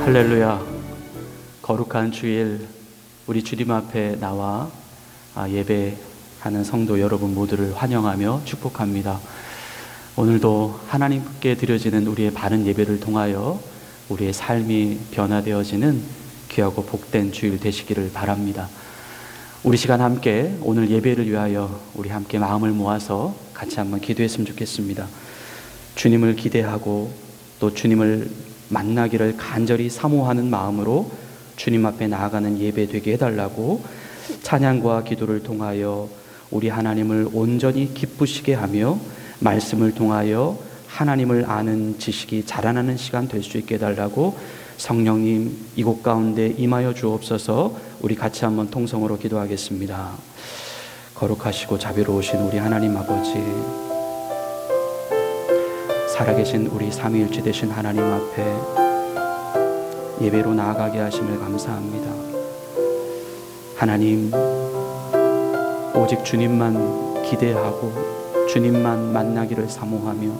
할렐루야. 거룩한 주일 우리 주님 앞에 나와 예배하는 성도 여러분 모두를 환영하며 축복합니다. 오늘도 하나님께 드려지는 우리의 바른 예배를 통하여 우리의 삶이 변화되어지는 귀하고 복된 주일 되시기를 바랍니다. 우리 시간 함께 오늘 예배를 위하여 우리 함께 마음을 모아서 같이 한번 기도했으면 좋겠습니다. 주님을 기대하고 또 주님을 만나기를 간절히 사모하는 마음으로 주님 앞에 나아가는 예배 되게 해달라고 찬양과 기도를 통하여 우리 하나님을 온전히 기쁘시게 하며 말씀을 통하여 하나님을 아는 지식이 자라나는 시간 될 수 있게 해달라고 성령님 이곳 가운데 임하여 주옵소서. 우리 같이 한번 통성으로 기도하겠습니다. 거룩하시고 자비로우신 우리 하나님 아버지, 살아계신 우리 삼위일체 되신 하나님 앞에 예배로 나아가게 하심을 감사합니다. 하나님, 오직 주님만 기대하고 주님만 만나기를 사모하며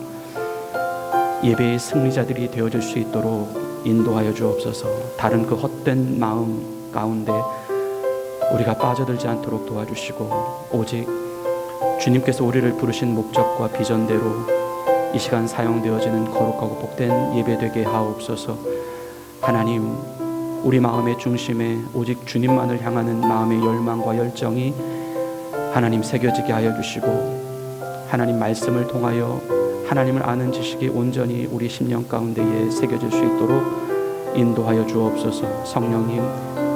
예배의 승리자들이 되어질 수 있도록 인도하여 주옵소서. 다른 그 헛된 마음 가운데 우리가 빠져들지 않도록 도와주시고 오직 주님께서 우리를 부르신 목적과 비전대로 이 시간 사용되어지는 거룩하고 복된 예배 되게 하옵소서. 하나님, 우리 마음의 중심에 오직 주님만을 향하는 마음의 열망과 열정이 하나님 새겨지게 하여 주시고 하나님 말씀을 통하여 하나님을 아는 지식이 온전히 우리 심령 가운데에 새겨질 수 있도록 인도하여 주옵소서. 성령님,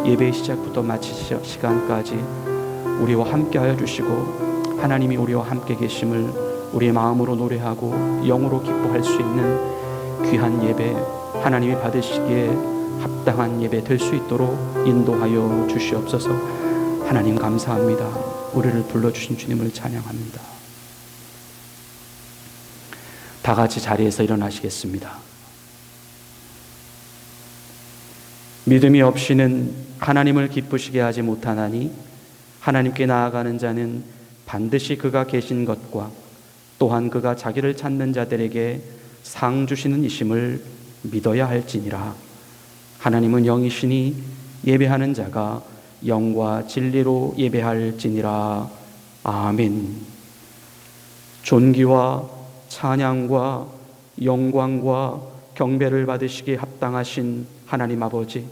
예배 시작부터 마치 시간까지 우리와 함께 하여 주시고 하나님이 우리와 함께 계심을 우리의 마음으로 노래하고 영으로 기뻐할 수 있는 귀한 예배, 하나님이 받으시기에 합당한 예배 될 수 있도록 인도하여 주시옵소서. 하나님 감사합니다. 우리를 불러주신 주님을 찬양합니다. 다 같이 자리에서 일어나시겠습니다. 믿음이 없이는 하나님을 기쁘시게 하지 못하나니 하나님께 나아가는 자는 반드시 그가 계신 것과 또한 그가 자기를 찾는 자들에게 상 주시는 이심을 믿어야 할지니라. 하나님은 영이시니 예배하는 자가 영과 진리로 예배할지니라. 아멘. 존귀와 찬양과 영광과 경배를 받으시기에 합당하신 하나님 아버지,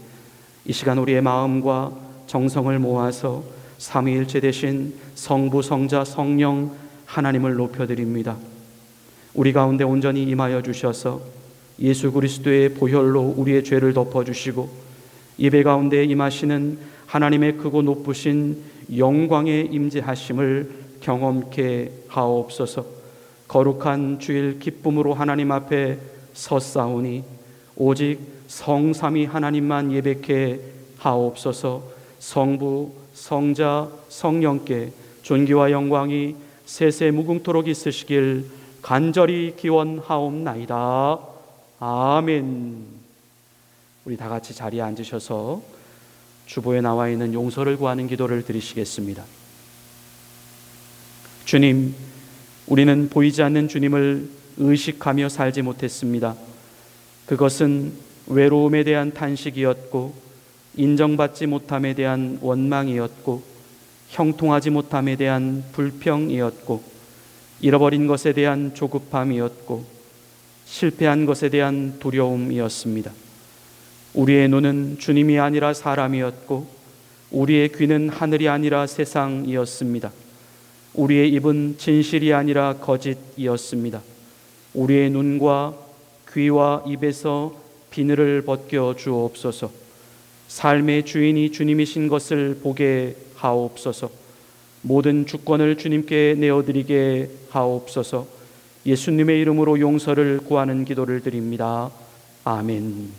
이 시간 우리의 마음과 정성을 모아서 삼위일체 되신 성부, 성자, 성령 하나님을 높여드립니다. 우리 가운데 온전히 임하여 주셔서 예수 그리스도의 보혈로 우리의 죄를 덮어주시고 예배 가운데 임하시는 하나님의 크고 높으신 영광의 임재하심을 경험케 하옵소서. 거룩한 주일 기쁨으로 하나님 앞에 섰사오니 오직 성삼위 하나님만 예배케 하옵소서. 성부, 성자, 성령께 존귀와 영광이 세세 무궁토록 있으시길 간절히 기원하옵나이다. 아멘. 우리 다 같이 자리에 앉으셔서 주보에 나와 있는 용서를 구하는 기도를 드리시겠습니다. 주님, 우리는 보이지 않는 주님을 의식하며 살지 못했습니다. 그것은 외로움에 대한 탄식이었고 인정받지 못함에 대한 원망이었고 형통하지 못함에 대한 불평이었고 잃어버린 것에 대한 조급함이었고 실패한 것에 대한 두려움이었습니다. 우리의 눈은 주님이 아니라 사람이었고 우리의 귀는 하늘이 아니라 세상이었습니다. 우리의 입은 진실이 아니라 거짓이었습니다. 우리의 눈과 귀와 입에서 비늘을 벗겨 주옵소서. 삶의 주인이 주님이신 것을 보게 하옵소서. 모든 주권을 주님께 내어드리게 하옵소서. 예수님의 이름으로 용서를 구하는 기도를 드립니다. 아멘.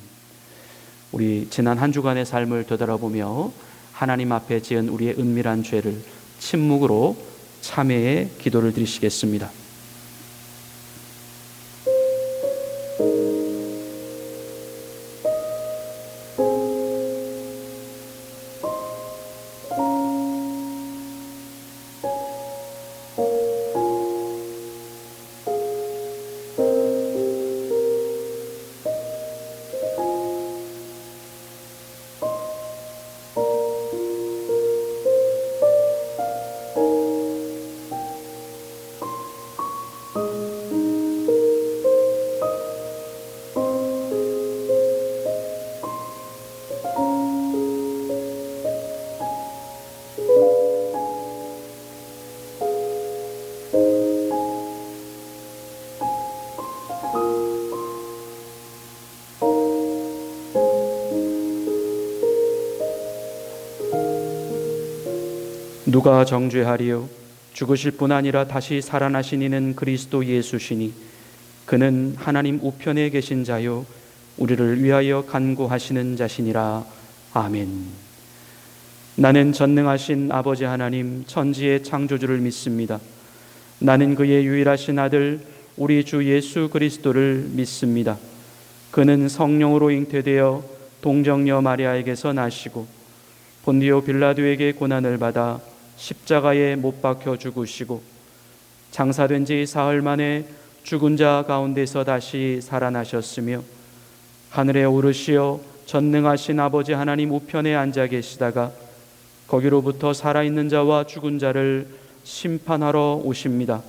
우리 지난 한 주간의 삶을 되돌아보며 하나님 앞에 지은 우리의 은밀한 죄를 침묵으로 참회의 기도를 드리시겠습니다. 누가 정죄하리요? 죽으실 뿐 아니라 다시 살아나신 이는 그리스도 예수시니 그는 하나님 우편에 계신 자요 우리를 위하여 간구하시는 자시니라. 아멘. 나는 전능하신 아버지 하나님 천지의 창조주를 믿습니다. 나는 그의 유일하신 아들 우리 주 예수 그리스도를 믿습니다. 그는 성령으로 잉태되어 동정녀 마리아에게서 나시고 본디오 빌라도에게 고난을 받아 십자가에 못 박혀 죽으시고 장사된 지 사흘 만에 죽은 자 가운데서 다시 살아나셨으며 하늘에 오르시어 전능하신 아버지 하나님 우편에 앉아 계시다가 거기로부터 살아있는 자와 죽은 자를 심판하러 오십니다.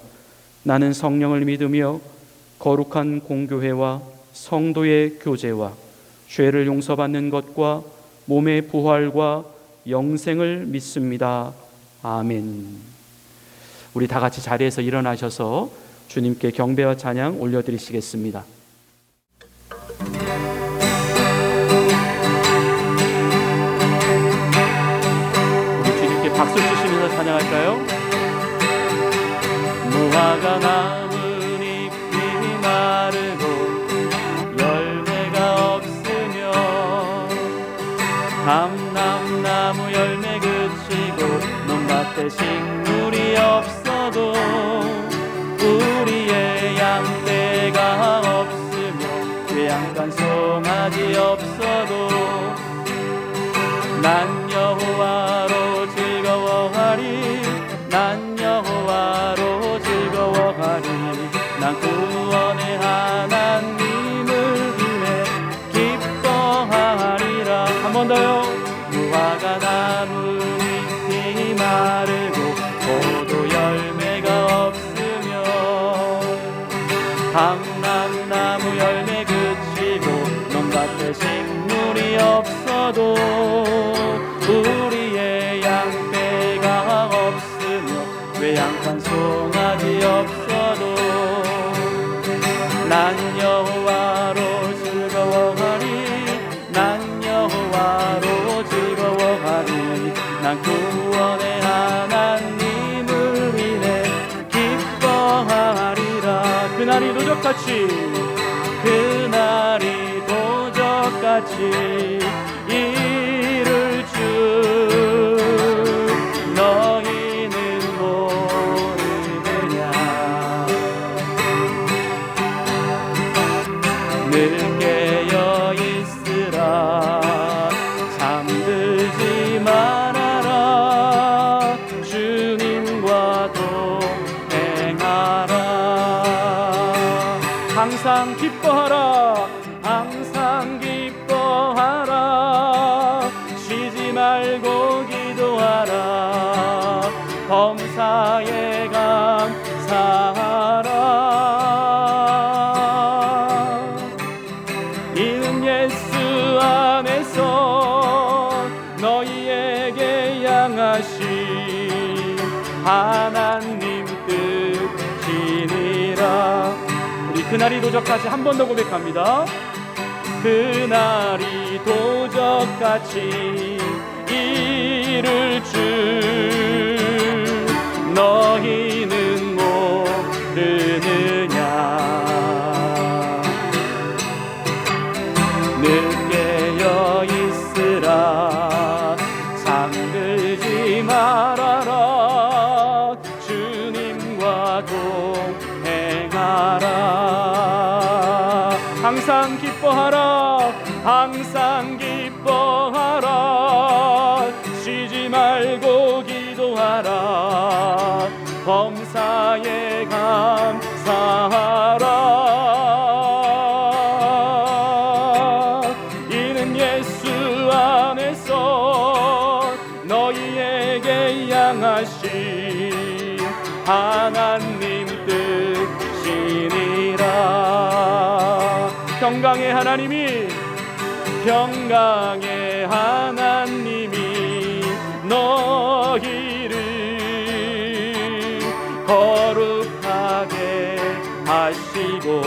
나는 성령을 믿으며 거룩한 공교회와 성도의 교제와 죄를 용서받는 것과 몸의 부활과 영생을 믿습니다. 아멘. 우리 다 같이 자리에서 일어나셔서 주님께 경배와 찬양 올려드리시겠습니다. 우리 주님께 박수 주시면서 찬양할까요? 무화과 나무 잎이 마르고 열매가 없으며 감람나무 열매 그치고 논밭에 식물이 없어도 우리의 양떼가 없으며 외양간 송아지 없어도 난 여호와로 즐거워하리. 난 여호와로 즐거워하리. 난 구원의 하나님을 위해 기뻐하리라. 한 번 더요. 무화과 나무 잎이 마르고 포도 열매가 없으며 감람나무 열매 그치고 논밭에 식물이 없어도 우리의 양떼가 없으며 외양간 송아지 없어도 난 여호와로 즐거워하리. 난 여호와로 즐거워하리. 난 구원의 하나님을 위해 기뻐하리라. 그날이 도적같이 그날이 도적같이 이룰 줄 너희는 모르느냐. 늘 깨어 있으라. 잠들지 말아라. 주님과 동행하라. 항상 기뻐하라. 항상 기뻐하라. 쉬지 말고 기도하라. 범사에 감사하라. 이는 예수 안에서 너희에게 향하신 하나님 뜻이니라. 우리 그날이 도적같이 한 번 더 고백합니다. 그날이 도적같이 이룰 줄 너희는 모르느냐. 늘 깨어 있으라. 잠들지 말아라. 주님과 동행하라. 항상 기뻐하라. 항상 기뻐하라. 쉬지 말고 기도하라. 범사에 감사하라. 이는 예수 안에서 너희에게 향하신 하나님 뜻이니라. 평강의 하나님이 너희를 거룩하게 하시고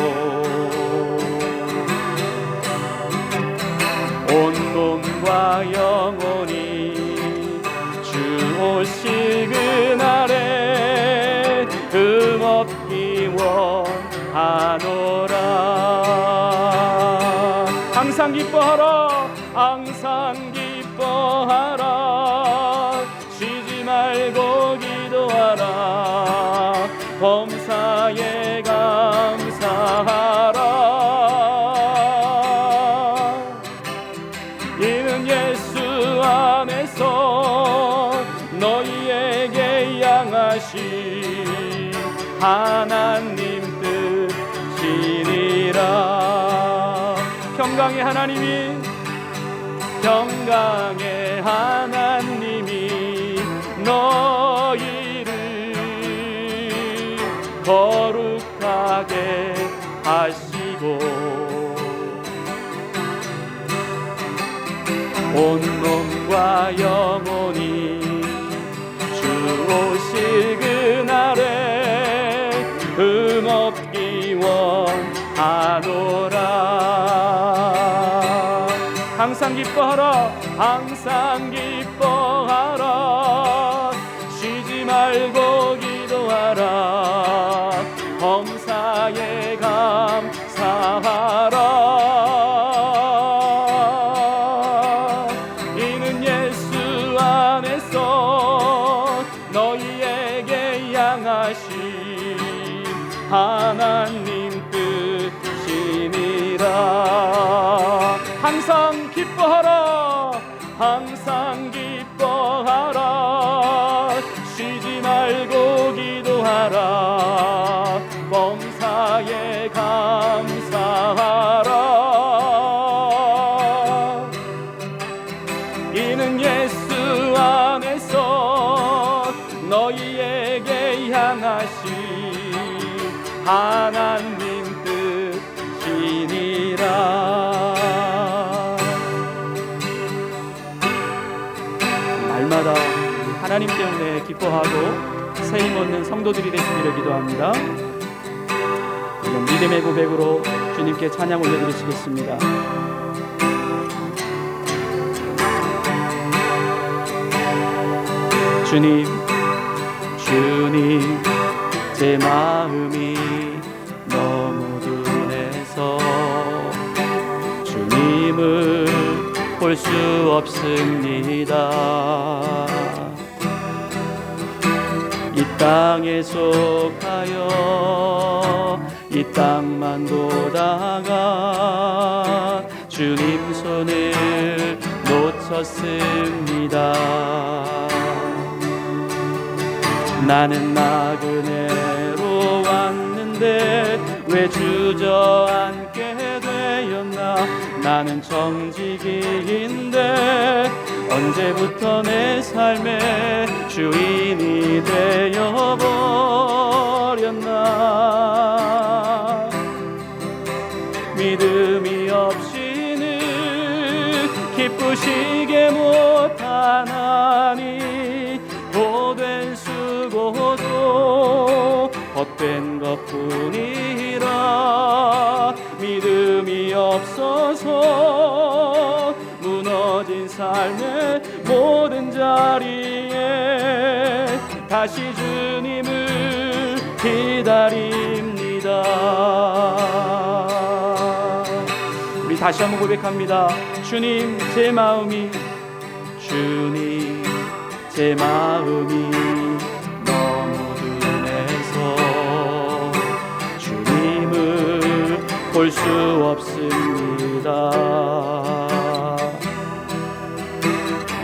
온 몸과 영혼이 주 오실 기뻐하라 항상 기뻐하라 쉬지 말고 기도하라 범사에 감사하라 이는 예수 안에서 너희에게 향하신 하나님 뜻이니라 평강의 하나님이 너희를 거룩하게 하시고 온 몸과 영혼이 주 오실 그날에 흠없기 원하노라 항상 기뻐하라 쉬지 말고 기도하라 범사에 감사하라 이는 예수 안에서 너희에게 향하신 하나님 뜻이니라 항상 기뻐하라 쉬지 말고 기도하라 범사에 감사하라 이는 예수 안에서 너희에게 향하신 하나님 뜻이니라 날마다 하나님 때문에 기뻐하고 새 힘 얻는 성도들이 되시기를 기도합니다. 이런 믿음의 고백으로 주님께 찬양 올려드리시겠습니다. 주님 제 마음이 너무 둔해서 주님을 볼 수 없습니다. 이 땅에 속하여 이 땅만 보다가 주님 손을 놓쳤습니다. 나는 나그네로 왔는데 왜 주저앉게 되었나. 나는 정직인데 언제부터 내 삶의 주인이 되어버렸나. 믿음이 없이는 기쁘시게 못하나니 고된 수고도 헛된 것뿐이라. 믿음이 없어서 무너진 삶의 모든 자리에 다시 주님을 기다립니다. 우리 다시 한번 고백합니다. 주님 제 마음이 너무 둔해서 주님을 볼 수 없습니다.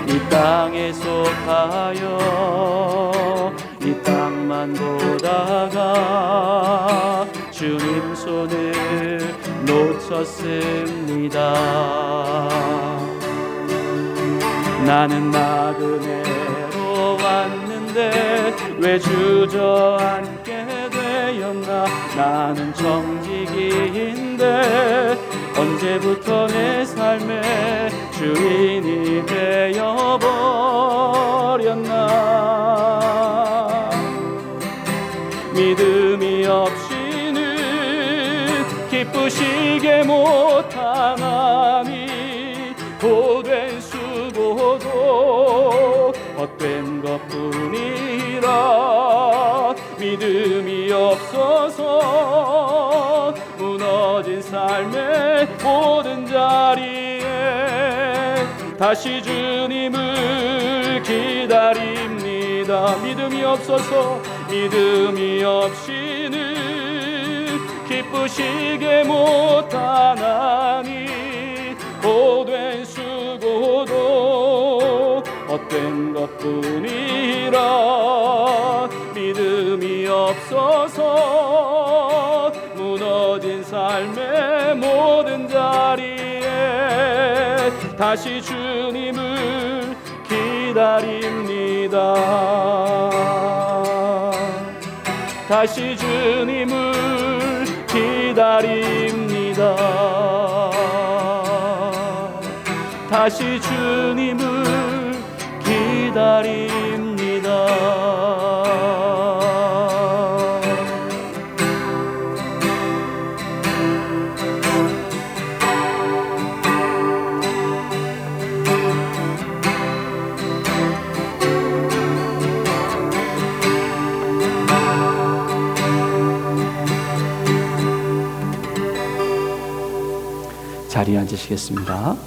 이 땅에 속하여 이 땅만 보다가 주님 손을 놓쳤습니다. 나는 나그네로 왔는데 왜 주저앉게 되었나. 나는 정직인데 언제부터 내 삶의 주인이 되어버렸나. 믿음이 없이는 기쁘시게 못하나니 고된 수고도 헛된 것뿐이라. 믿음이 없어서 무너진 삶의 모든 자리에 다시 주님을 기다립니다. 믿음이 없어서 믿음이 없이는 기쁘시게 못하나니 고된 수고도 헛된 것뿐이라 믿음이 없어서 무너진 삶의 모든 자리에 다시 주님을 기다립니다. 다시 주님을 기다립니다. 다시 주님을 기다립니다. 자리에 앉으시겠습니다.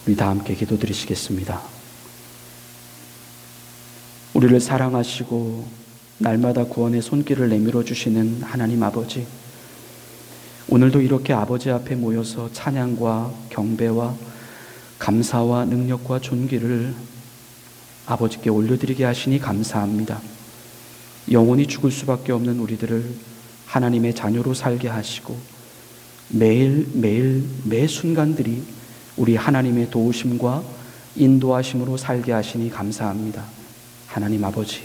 우리 다 함께 기도드리시겠습니다. 우리를 사랑하시고 날마다 구원의 손길을 내밀어 주시는 하나님 아버지, 오늘도 이렇게 아버지 앞에 모여서 찬양과 경배와 감사와 능력과 존귀를 아버지께 올려드리게 하시니 감사합니다. 영원히 죽을 수밖에 없는 우리들을 하나님의 자녀로 살게 하시고 매일매일 매 순간들이 우리 하나님의 도우심과 인도하심으로 살게 하시니 감사합니다. 하나님 아버지,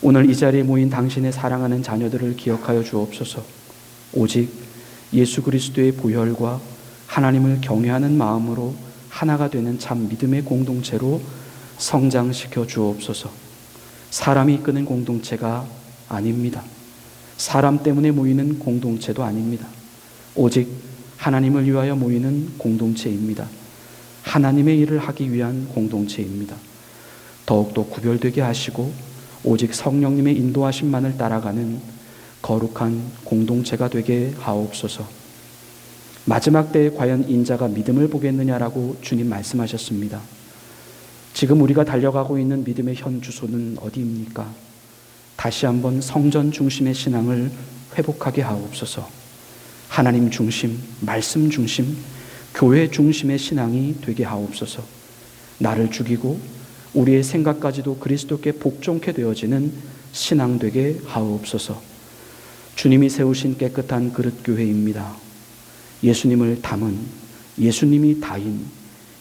오늘 이 자리에 모인 당신의 사랑하는 자녀들을 기억하여 주옵소서. 오직 예수 그리스도의 보혈과 하나님을 경외하는 마음으로 하나가 되는 참 믿음의 공동체로 성장시켜 주옵소서. 사람이 이끄는 공동체가 아닙니다. 사람 때문에 모이는 공동체도 아닙니다. 오직 하나님을 위하여 모이는 공동체입니다. 하나님의 일을 하기 위한 공동체입니다. 더욱더 구별되게 하시고 오직 성령님의 인도하심만을 따라가는 거룩한 공동체가 되게 하옵소서. 마지막 때에 과연 인자가 믿음을 보겠느냐라고 주님 말씀하셨습니다. 지금 우리가 달려가고 있는 믿음의 현 주소는 어디입니까? 다시 한번 성전 중심의 신앙을 회복하게 하옵소서. 하나님 중심, 말씀 중심, 교회 중심의 신앙이 되게 하옵소서. 나를 죽이고 우리의 생각까지도 그리스도께 복종케 되어지는 신앙 되게 하옵소서. 주님이 세우신 깨끗한 그릇 교회입니다. 예수님을 담은, 예수님이 다인,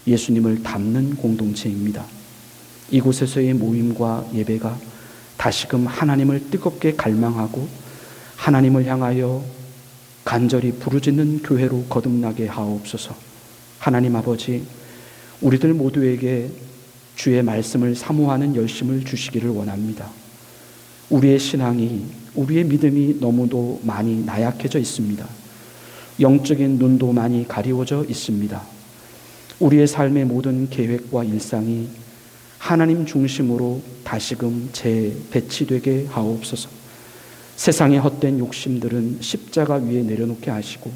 예수님을 담는 공동체입니다. 이곳에서의 모임과 예배가 다시금 하나님을 뜨겁게 갈망하고 하나님을 향하여 간절히 부르짖는 교회로 거듭나게 하옵소서. 하나님 아버지, 우리들 모두에게 주의 말씀을 사모하는 열심을 주시기를 원합니다. 우리의 신앙이, 우리의 믿음이 너무도 많이 나약해져 있습니다. 영적인 눈도 많이 가리워져 있습니다. 우리의 삶의 모든 계획과 일상이 하나님 중심으로 다시금 재배치되게 하옵소서. 세상의 헛된 욕심들은 십자가 위에 내려놓게 하시고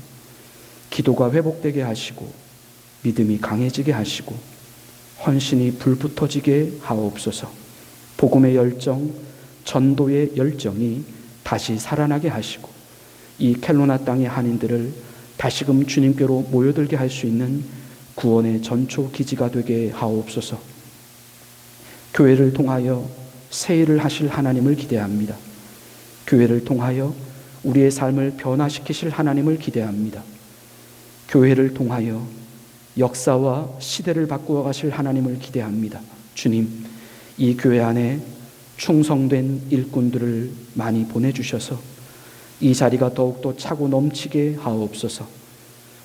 기도가 회복되게 하시고 믿음이 강해지게 하시고 헌신이 불붙어지게 하옵소서. 복음의 열정, 전도의 열정이 다시 살아나게 하시고 이 켈로나 땅의 한인들을 다시금 주님께로 모여들게 할 수 있는 구원의 전초 기지가 되게 하옵소서. 교회를 통하여 새 일을 하실 하나님을 기대합니다. 교회를 통하여 우리의 삶을 변화시키실 하나님을 기대합니다. 교회를 통하여 역사와 시대를 바꾸어 가실 하나님을 기대합니다. 주님, 이 교회 안에 충성된 일꾼들을 많이 보내주셔서 이 자리가 더욱더 차고 넘치게 하옵소서.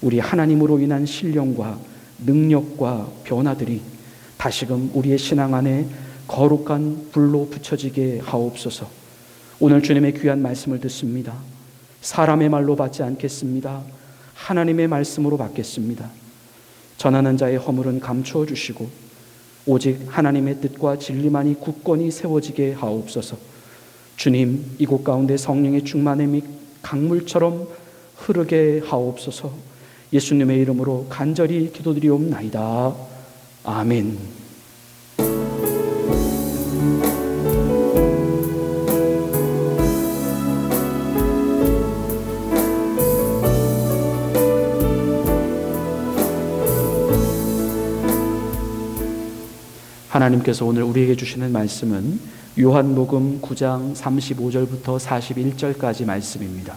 우리 하나님으로 인한 신령과 능력과 변화들이 다시금 우리의 신앙 안에 거룩한 불로 붙여지게 하옵소서. 오늘 주님의 귀한 말씀을 듣습니다. 사람의 말로 받지 않겠습니다. 하나님의 말씀으로 받겠습니다. 전하는 자의 허물은 감추어 주시고 오직 하나님의 뜻과 진리만이 굳건히 세워지게 하옵소서. 주님, 이곳 가운데 성령의 충만함이 강물처럼 흐르게 하옵소서. 예수님의 이름으로 간절히 기도드리옵나이다. 아멘. 하나님께서 오늘 우리에게 주시는 말씀은 요한복음 9장 35절부터 41절까지 말씀입니다.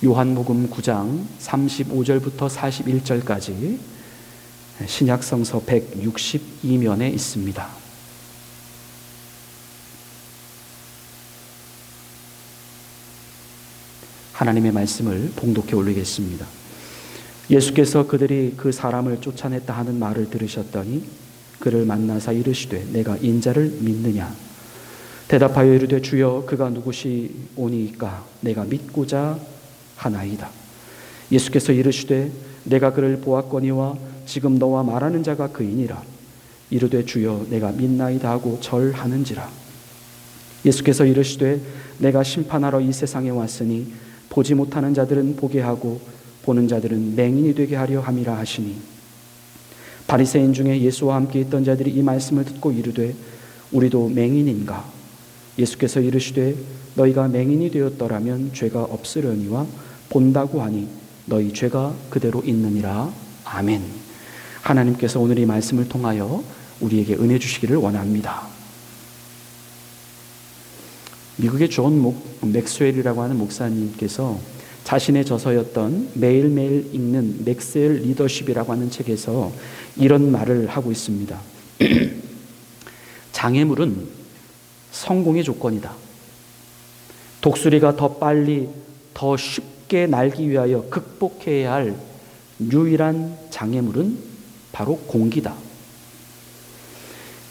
요한복음 9장 35절부터 41절까지 신약성서 162면에 있습니다. 하나님의 말씀을 봉독해 올리겠습니다. 예수께서 그들이 그 사람을 쫓아냈다 하는 말을 들으셨더니 그를 만나사 이르시되 내가 인자를 믿느냐? 대답하여 이르되 주여 그가 누구시오니이까 내가 믿고자 하나이다. 예수께서 이르시되 내가 그를 보았거니와 지금 너와 말하는 자가 그이니라. 이르되 주여 내가 믿나이다 하고 절하는지라. 예수께서 이르시되 내가 심판하러 이 세상에 왔으니 보지 못하는 자들은 보게 하고 보는 자들은 맹인이 되게 하려 함이라 하시니 바리새인 중에 예수와 함께 있던 자들이 이 말씀을 듣고 이르되 우리도 맹인인가? 예수께서 이르시되 너희가 맹인이 되었더라면 죄가 없으려니와 본다고 하니 너희 죄가 그대로 있느니라. 아멘. 하나님께서 오늘 이 말씀을 통하여 우리에게 은혜 주시기를 원합니다. 미국의 존 맥스웰이라고 하는 목사님께서 자신의 저서였던 매일매일 읽는 맥스웰 리더십이라고 하는 책에서 이런 말을 하고 있습니다. 장애물은 성공의 조건이다. 독수리가 더 빨리, 더 쉽게 날기 위하여 극복해야 할 유일한 장애물은 바로 공기다.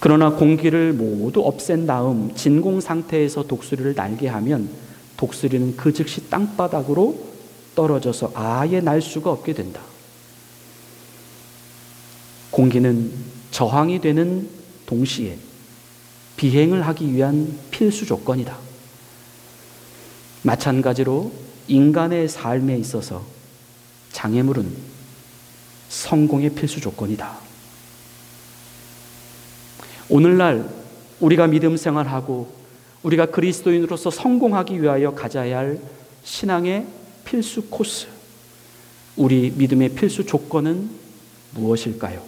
그러나 공기를 모두 없앤 다음 진공 상태에서 독수리를 날게 하면 독수리는 그 즉시 땅바닥으로 떨어져서 아예 날 수가 없게 된다. 공기는 저항이 되는 동시에 비행을 하기 위한 필수 조건이다. 마찬가지로 인간의 삶에 있어서 장애물은 성공의 필수 조건이다. 오늘날 우리가 믿음 생활하고 우리가 그리스도인으로서 성공하기 위하여 가져야 할 신앙의 필수 코스, 우리 믿음의 필수 조건은 무엇일까요?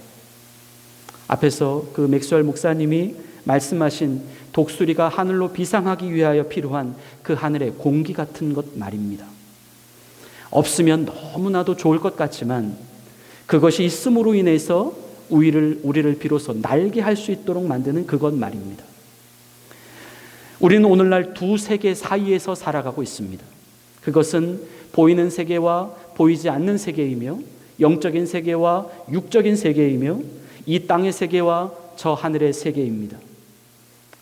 앞에서 그 맥스웰 목사님이 말씀하신 독수리가 하늘로 비상하기 위하여 필요한 그 하늘의 공기 같은 것 말입니다. 없으면 너무나도 좋을 것 같지만 그것이 있음으로 인해서 우리를 비로소 날게 할 수 있도록 만드는 그것 말입니다. 우리는 오늘날 두 세계 사이에서 살아가고 있습니다. 그것은 보이는 세계와 보이지 않는 세계이며 영적인 세계와 육적인 세계이며 이 땅의 세계와 저 하늘의 세계입니다.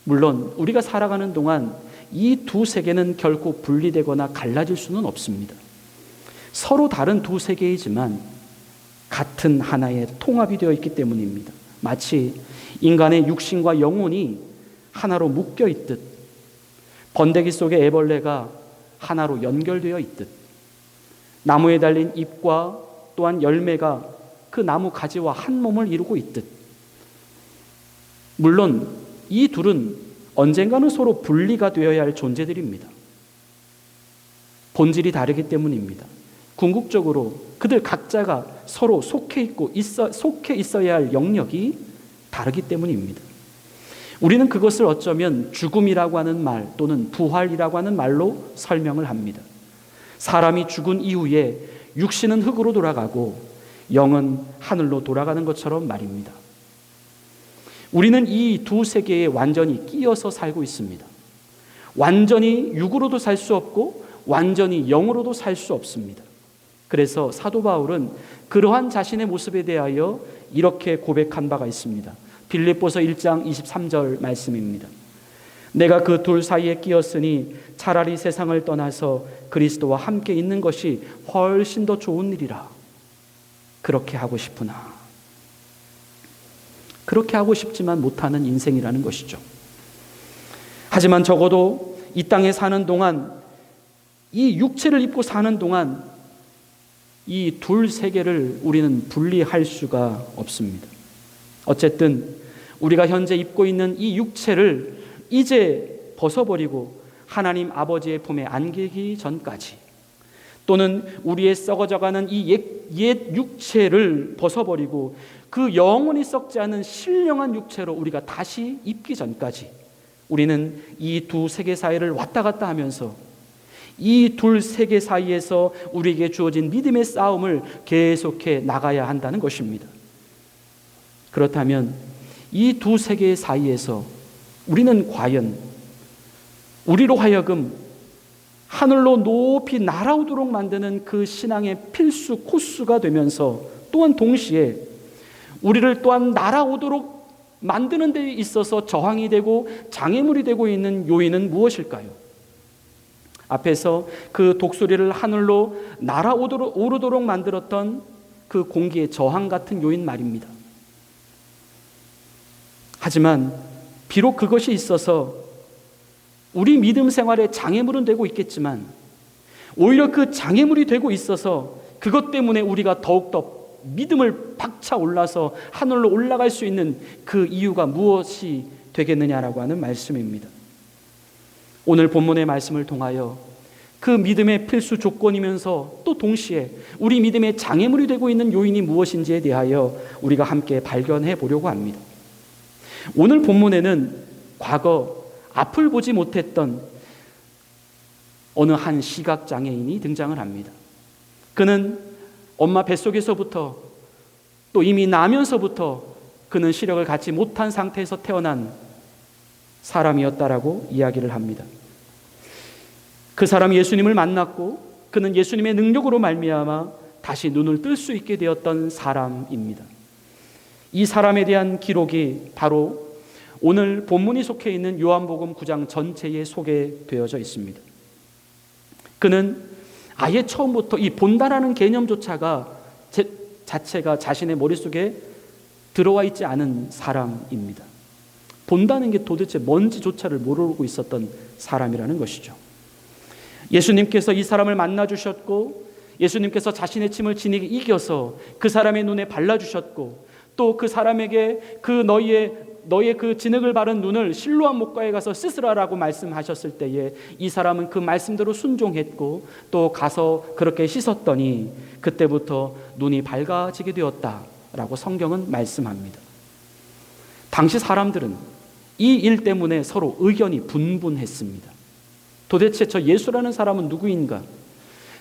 물론 우리가 살아가는 동안 이 두 세계는 결코 분리되거나 갈라질 수는 없습니다. 서로 다른 두 세계이지만 같은 하나의 통합이 되어 있기 때문입니다. 마치 인간의 육신과 영혼이 하나로 묶여 있듯, 번데기 속의 애벌레가 하나로 연결되어 있듯, 나무에 달린 잎과 또한 열매가 그 나무 가지와 한 몸을 이루고 있듯, 물론 이 둘은 언젠가는 서로 분리가 되어야 할 존재들입니다. 본질이 다르기 때문입니다. 궁극적으로 그들 각자가 서로 속해 있어야 할 영역이 다르기 때문입니다. 우리는 그것을 어쩌면 죽음이라고 하는 말 또는 부활이라고 하는 말로 설명을 합니다. 사람이 죽은 이후에 육신은 흙으로 돌아가고 영은 하늘로 돌아가는 것처럼 말입니다. 우리는 이 두 세계에 완전히 끼어서 살고 있습니다. 완전히 육으로도 살 수 없고 완전히 영으로도 살 수 없습니다. 그래서 사도 바울은 그러한 자신의 모습에 대하여 이렇게 고백한 바가 있습니다. 빌립보서 1장 23절 말씀입니다. 내가 그 둘 사이에 끼었으니 차라리 세상을 떠나서 그리스도와 함께 있는 것이 훨씬 더 좋은 일이라. 그렇게 하고 싶으나 그렇게 하고 싶지만 못하는 인생이라는 것이죠. 하지만 적어도 이 땅에 사는 동안, 이 육체를 입고 사는 동안 이 둘 세계를 우리는 분리할 수가 없습니다. 어쨌든 우리가 현재 입고 있는 이 육체를 이제 벗어버리고 하나님 아버지의 품에 안기기 전까지, 또는 우리의 썩어져가는 이 옛 육체를 벗어버리고 그 영원히 썩지 않은 신령한 육체로 우리가 다시 입기 전까지 우리는 이 두 세계 사이를 왔다 갔다 하면서 이 둘 세계 사이에서 우리에게 주어진 믿음의 싸움을 계속해 나가야 한다는 것입니다. 그렇다면 이 두 세계 사이에서 우리는 과연 우리로 하여금 하늘로 높이 날아오도록 만드는 그 신앙의 필수 코스가 되면서 또한 동시에 우리를 또한 날아오도록 만드는 데 있어서 저항이 되고 장애물이 되고 있는 요인은 무엇일까요? 앞에서 그 독수리를 하늘로 날아오르도록 만들었던 그 공기의 저항 같은 요인 말입니다. 하지만 비록 그것이 있어서 우리 믿음 생활에 장애물은 되고 있겠지만, 오히려 그 장애물이 되고 있어서 그것 때문에 우리가 더욱더 믿음을 박차 올라서 하늘로 올라갈 수 있는 그 이유가 무엇이 되겠느냐라고 하는 말씀입니다. 오늘 본문의 말씀을 통하여 그 믿음의 필수 조건이면서 또 동시에 우리 믿음의 장애물이 되고 있는 요인이 무엇인지에 대하여 우리가 함께 발견해 보려고 합니다. 오늘 본문에는 과거 앞을 보지 못했던 어느 한 시각장애인이 등장을 합니다. 그는 엄마 뱃속에서부터 또 이미 나면서부터 그는 시력을 갖지 못한 상태에서 태어난 사람이었다라고 이야기를 합니다. 그 사람이 예수님을 만났고 그는 예수님의 능력으로 말미암아 다시 눈을 뜰 수 있게 되었던 사람입니다. 이 사람에 대한 기록이 바로 오늘 본문이 속해 있는 요한복음 9장 전체에 소개되어져 있습니다. 그는 아예 처음부터 이 본다라는 개념조차가 자체가 자신의 머릿속에 들어와 있지 않은 사람입니다. 본다는 게 도대체 뭔지조차를 모르고 있었던 사람이라는 것이죠. 예수님께서 이 사람을 만나주셨고 예수님께서 자신의 침을 진에게 이겨서 그 사람의 눈에 발라주셨고 또 그 사람에게 너의 그 진흙을 바른 눈을 실로암 목가에 가서 씻으라라고 말씀하셨을 때에 이 사람은 그 말씀대로 순종했고 또 가서 그렇게 씻었더니 그때부터 눈이 밝아지게 되었다라고 성경은 말씀합니다. 당시 사람들은 이 일 때문에 서로 의견이 분분했습니다. 도대체 저 예수라는 사람은 누구인가?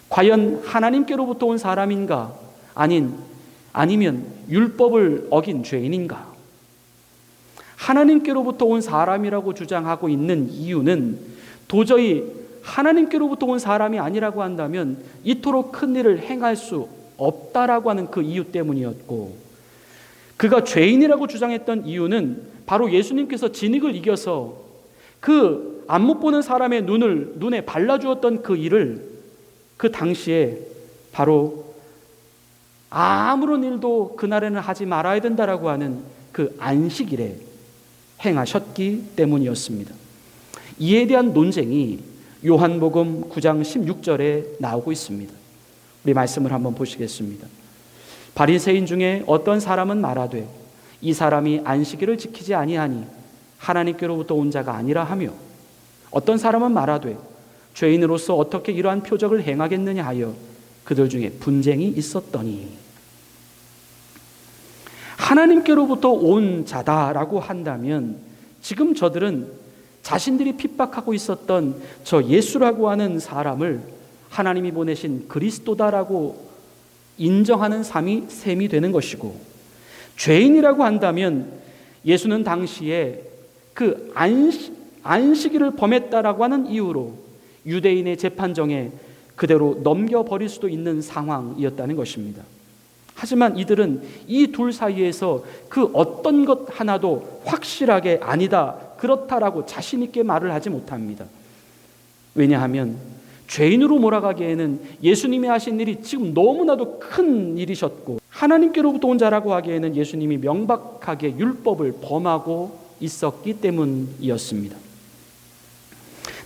과연 하나님께로부터 온 사람인가? 아니면 율법을 어긴 죄인인가? 하나님께로부터 온 사람이라고 주장하고 있는 이유는 도저히 하나님께로부터 온 사람이 아니라고 한다면 이토록 큰 일을 행할 수 없다라고 하는 그 이유 때문이었고, 그가 죄인이라고 주장했던 이유는 바로 예수님께서 진흙을 이겨서 그 안 못 보는 사람의 눈에 발라주었던 그 일을 그 당시에 바로 아무런 일도 그날에는 하지 말아야 된다라고 하는 그 안식일에 행하셨기 때문이었습니다. 이에 대한 논쟁이 요한복음 9장 16절에 나오고 있습니다. 우리 말씀을 한번 보시겠습니다. 바리새인 중에 어떤 사람은 말하되 이 사람이 안식일을 지키지 아니하니 하나님께로부터 온 자가 아니라 하며, 어떤 사람은 말하되 죄인으로서 어떻게 이러한 표적을 행하겠느냐 하여 그들 중에 분쟁이 있었더니, 하나님께로부터 온 자다라고 한다면 지금 저들은 자신들이 핍박하고 있었던 저 예수라고 하는 사람을 하나님이 보내신 그리스도다라고 인정하는 셈이 되는 것이고, 죄인이라고 한다면 예수는 당시에 그 안식일을 범했다라고 하는 이유로 유대인의 재판정에 그대로 넘겨버릴 수도 있는 상황이었다는 것입니다. 하지만 이들은 이 둘 사이에서 그 어떤 것 하나도 확실하게 아니다, 그렇다라고 자신 있게 말을 하지 못합니다. 왜냐하면 죄인으로 몰아가기에는 예수님이 하신 일이 지금 너무나도 큰 일이셨고 하나님께로부터 온 자라고 하기에는 예수님이 명백하게 율법을 범하고 있었기 때문이었습니다.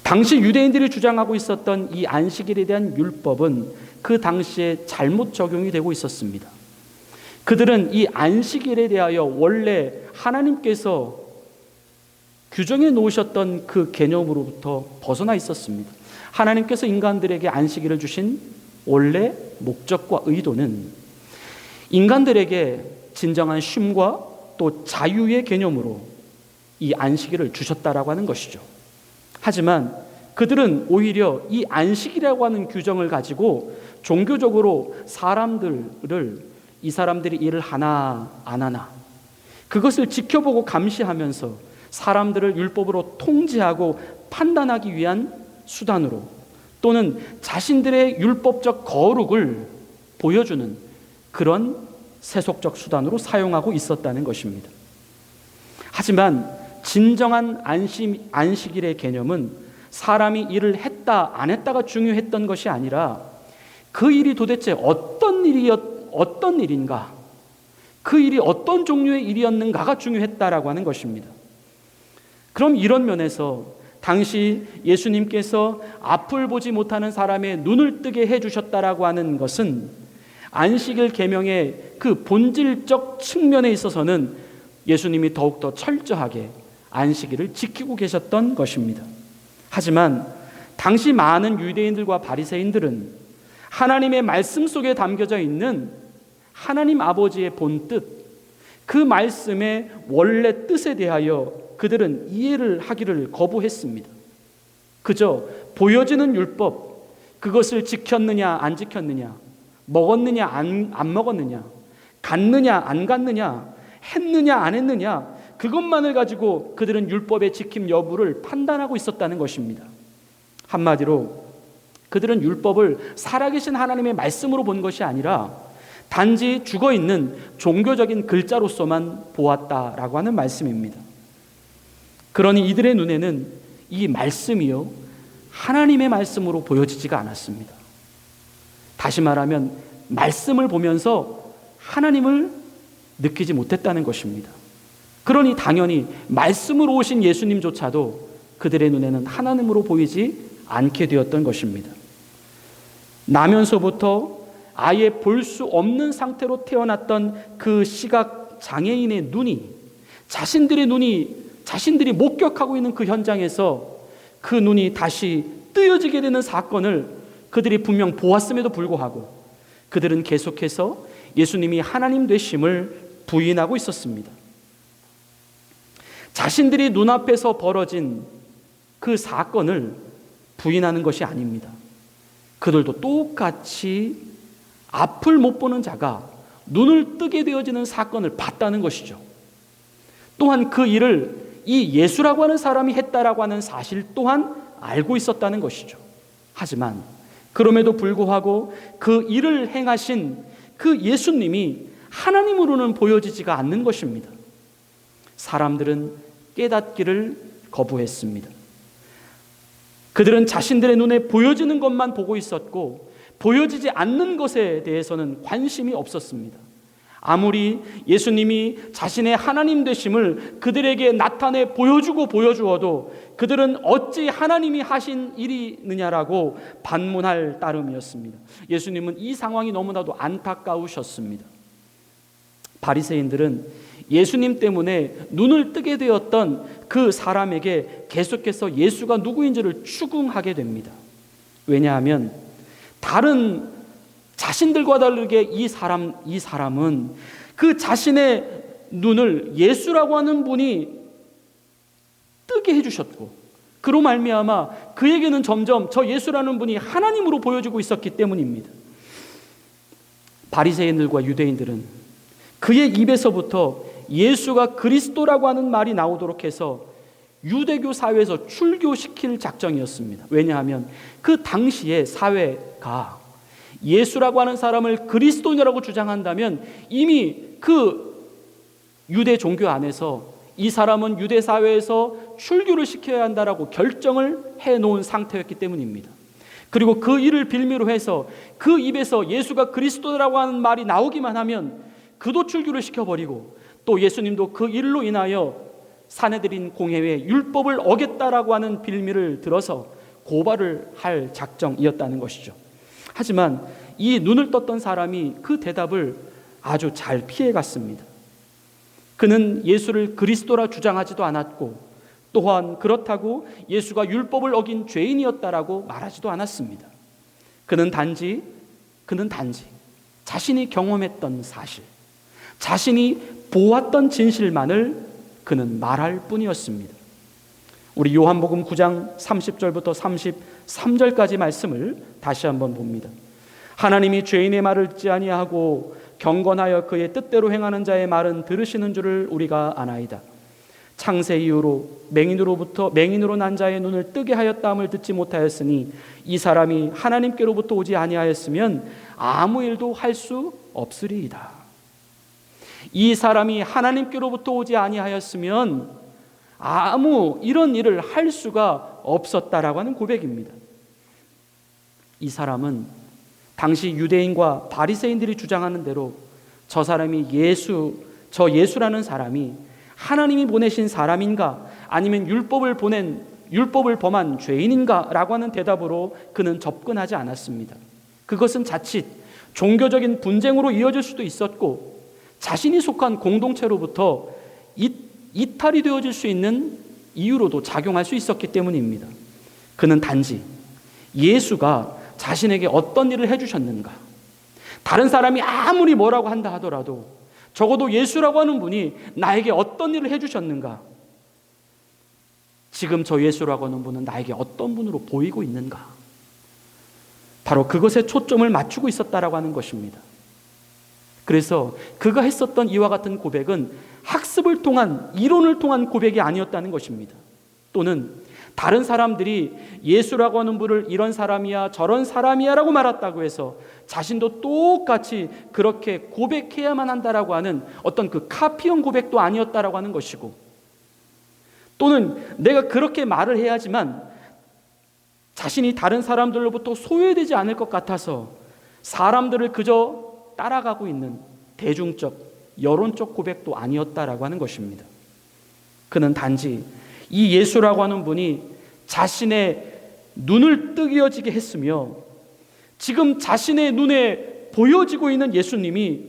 당시 유대인들이 주장하고 있었던 이 안식일에 대한 율법은 그 당시에 잘못 적용이 되고 있었습니다. 그들은 이 안식일에 대하여 원래 하나님께서 규정해 놓으셨던 그 개념으로부터 벗어나 있었습니다. 하나님께서 인간들에게 안식일을 주신 원래 목적과 의도는 인간들에게 진정한 쉼과 또 자유의 개념으로 이 안식일을 주셨다라고 하는 것이죠. 하지만 그들은 오히려 이 안식이라고 하는 규정을 가지고 종교적으로 이 사람들이 일을 하나 안 하나 그것을 지켜보고 감시하면서 사람들을 율법으로 통제하고 판단하기 위한 수단으로 또는 자신들의 율법적 거룩을 보여주는 그런 세속적 수단으로 사용하고 있었다는 것입니다. 하지만 진정한 안식일의 개념은 사람이 일을 했다 안 했다가 중요했던 것이 아니라 그 일이 도대체 어떤 일인가, 그 일이 어떤 종류의 일이었는가가 중요했다라고 하는 것입니다. 그럼 이런 면에서 당시 예수님께서 앞을 보지 못하는 사람의 눈을 뜨게 해주셨다라고 하는 것은 안식일 계명의 그 본질적 측면에 있어서는 예수님이 더욱더 철저하게 안식일을 지키고 계셨던 것입니다. 하지만 당시 많은 유대인들과 바리새인들은 하나님의 말씀 속에 담겨져 있는 하나님 아버지의 본뜻, 그 말씀의 원래 뜻에 대하여 그들은 이해를 하기를 거부했습니다. 그저 보여지는 율법, 그것을 지켰느냐 안 지켰느냐, 먹었느냐 안 먹었느냐, 갔느냐 안 갔느냐, 했느냐 안 했느냐, 그것만을 가지고 그들은 율법의 지킴 여부를 판단하고 있었다는 것입니다. 한마디로 그들은 율법을 살아계신 하나님의 말씀으로 본 것이 아니라 단지 죽어있는 종교적인 글자로서만 보았다라고 하는 말씀입니다. 그러니 이들의 눈에는 이 말씀이요 하나님의 말씀으로 보여지지가 않았습니다. 다시 말하면 말씀을 보면서 하나님을 느끼지 못했다는 것입니다. 그러니 당연히 말씀으로 오신 예수님조차도 그들의 눈에는 하나님으로 보이지 않게 되었던 것입니다. 나면서부터 아예 볼 수 없는 상태로 태어났던 그 시각 장애인의 눈이 자신들이 목격하고 있는 그 현장에서 그 눈이 다시 뜨여지게 되는 사건을 그들이 분명 보았음에도 불구하고 그들은 계속해서 예수님이 하나님 되심을 부인하고 있었습니다. 자신들이 눈앞에서 벌어진 그 사건을 부인하는 것이 아닙니다. 그들도 똑같이 앞을 못 보는 자가 눈을 뜨게 되어지는 사건을 봤다는 것이죠. 또한 그 일을 이 예수라고 하는 사람이 했다라고 하는 사실 또한 알고 있었다는 것이죠. 하지만 그럼에도 불구하고 그 일을 행하신 그 예수님이 하나님으로는 보여지지가 않는 것입니다. 사람들은 깨닫기를 거부했습니다. 그들은 자신들의 눈에 보여지는 것만 보고 있었고 보여지지 않는 것에 대해서는 관심이 없었습니다. 아무리 예수님이 자신의 하나님 되심을 그들에게 나타내 보여주어도 그들은 어찌 하나님이 하신 일이느냐라고 반문할 따름이었습니다. 예수님은 이 상황이 너무나도 안타까우셨습니다. 바리새인들은 예수님 때문에 눈을 뜨게 되었던 그 사람에게 계속해서 예수가 누구인지를 추궁하게 됩니다. 왜냐하면 다른 자신들과 다르게 이 사람은 그 자신의 눈을 예수라고 하는 분이 뜨게 해주셨고 그로 말미암아 그에게는 점점 저 예수라는 분이 하나님으로 보여지고 있었기 때문입니다. 바리새인들과 유대인들은 그의 입에서부터 예수가 그리스도라고 하는 말이 나오도록 해서 유대교 사회에서 출교시킬 작정이었습니다. 왜냐하면 그 당시의 사회가 예수라고 하는 사람을 그리스도인이라고 주장한다면 이미 그 유대 종교 안에서 이 사람은 유대 사회에서 출교를 시켜야 한다라고 결정을 해놓은 상태였기 때문입니다. 그리고 그 일을 빌미로 해서 그 입에서 예수가 그리스도라고 하는 말이 나오기만 하면 그도출교를 시켜버리고, 또 예수님도 그 일로 인하여 사내들인 공회에 율법을 어겼다라고 하는 빌미를 들어서 고발을 할 작정이었다는 것이죠. 하지만 이 눈을 떴던 사람이 그 대답을 아주 잘 피해갔습니다. 그는 예수를 그리스도라 주장하지도 않았고, 또한 그렇다고 예수가 율법을 어긴 죄인이었다라고 말하지도 않았습니다. 그는 단지 자신이 경험했던 사실, 자신이 보았던 진실만을 그는 말할 뿐이었습니다. 우리 요한복음 9장 30절부터 33절까지 말씀을 다시 한번 봅니다. 하나님이 죄인의 말을 듣지 아니하고 경건하여 그의 뜻대로 행하는 자의 말은 들으시는 줄을 우리가 아나이다. 창세 이후로 맹인으로 난 자의 눈을 뜨게 하였다함을 듣지 못하였으니 이 사람이 하나님께로부터 오지 아니하였으면 아무 일도 할 수 없으리이다. 이 사람이 하나님께로부터 오지 아니하였으면 아무 이런 일을 할 수가 없었다라고 하는 고백입니다. 이 사람은 당시 유대인과 바리새인들이 주장하는 대로 저 사람이 예수라는 사람이 하나님이 보내신 사람인가, 아니면 율법을 범한 죄인인가 라고 하는 대답으로 그는 접근하지 않았습니다. 그것은 자칫 종교적인 분쟁으로 이어질 수도 있었고, 자신이 속한 공동체로부터 이탈이 되어질 수 있는 이유로도 작용할 수 있었기 때문입니다. 그는 단지 예수가 자신에게 어떤 일을 해주셨는가, 다른 사람이 아무리 뭐라고 한다 하더라도 적어도 예수라고 하는 분이 나에게 어떤 일을 해주셨는가, 지금 저 예수라고 하는 분은 나에게 어떤 분으로 보이고 있는가, 바로 그것에 초점을 맞추고 있었다라고 하는 것입니다. 그래서 그가 했었던 이와 같은 고백은 학습을 통한, 이론을 통한 고백이 아니었다는 것입니다. 또는 다른 사람들이 예수라고 하는 분을 이런 사람이야 저런 사람이야 라고 말했다고 해서 자신도 똑같이 그렇게 고백해야만 한다라고 하는 어떤 그 카피형 고백도 아니었다라고 하는 것이고, 또는 내가 그렇게 말을 해야지만 자신이 다른 사람들로부터 소외되지 않을 것 같아서 사람들을 그저 따라가고 있는 대중적, 여론적 고백도 아니었다라고 하는 것입니다. 그는 단지 이 예수라고 하는 분이 자신의 눈을 뜨개어지게 했으며, 지금 자신의 눈에 보여지고 있는 예수님이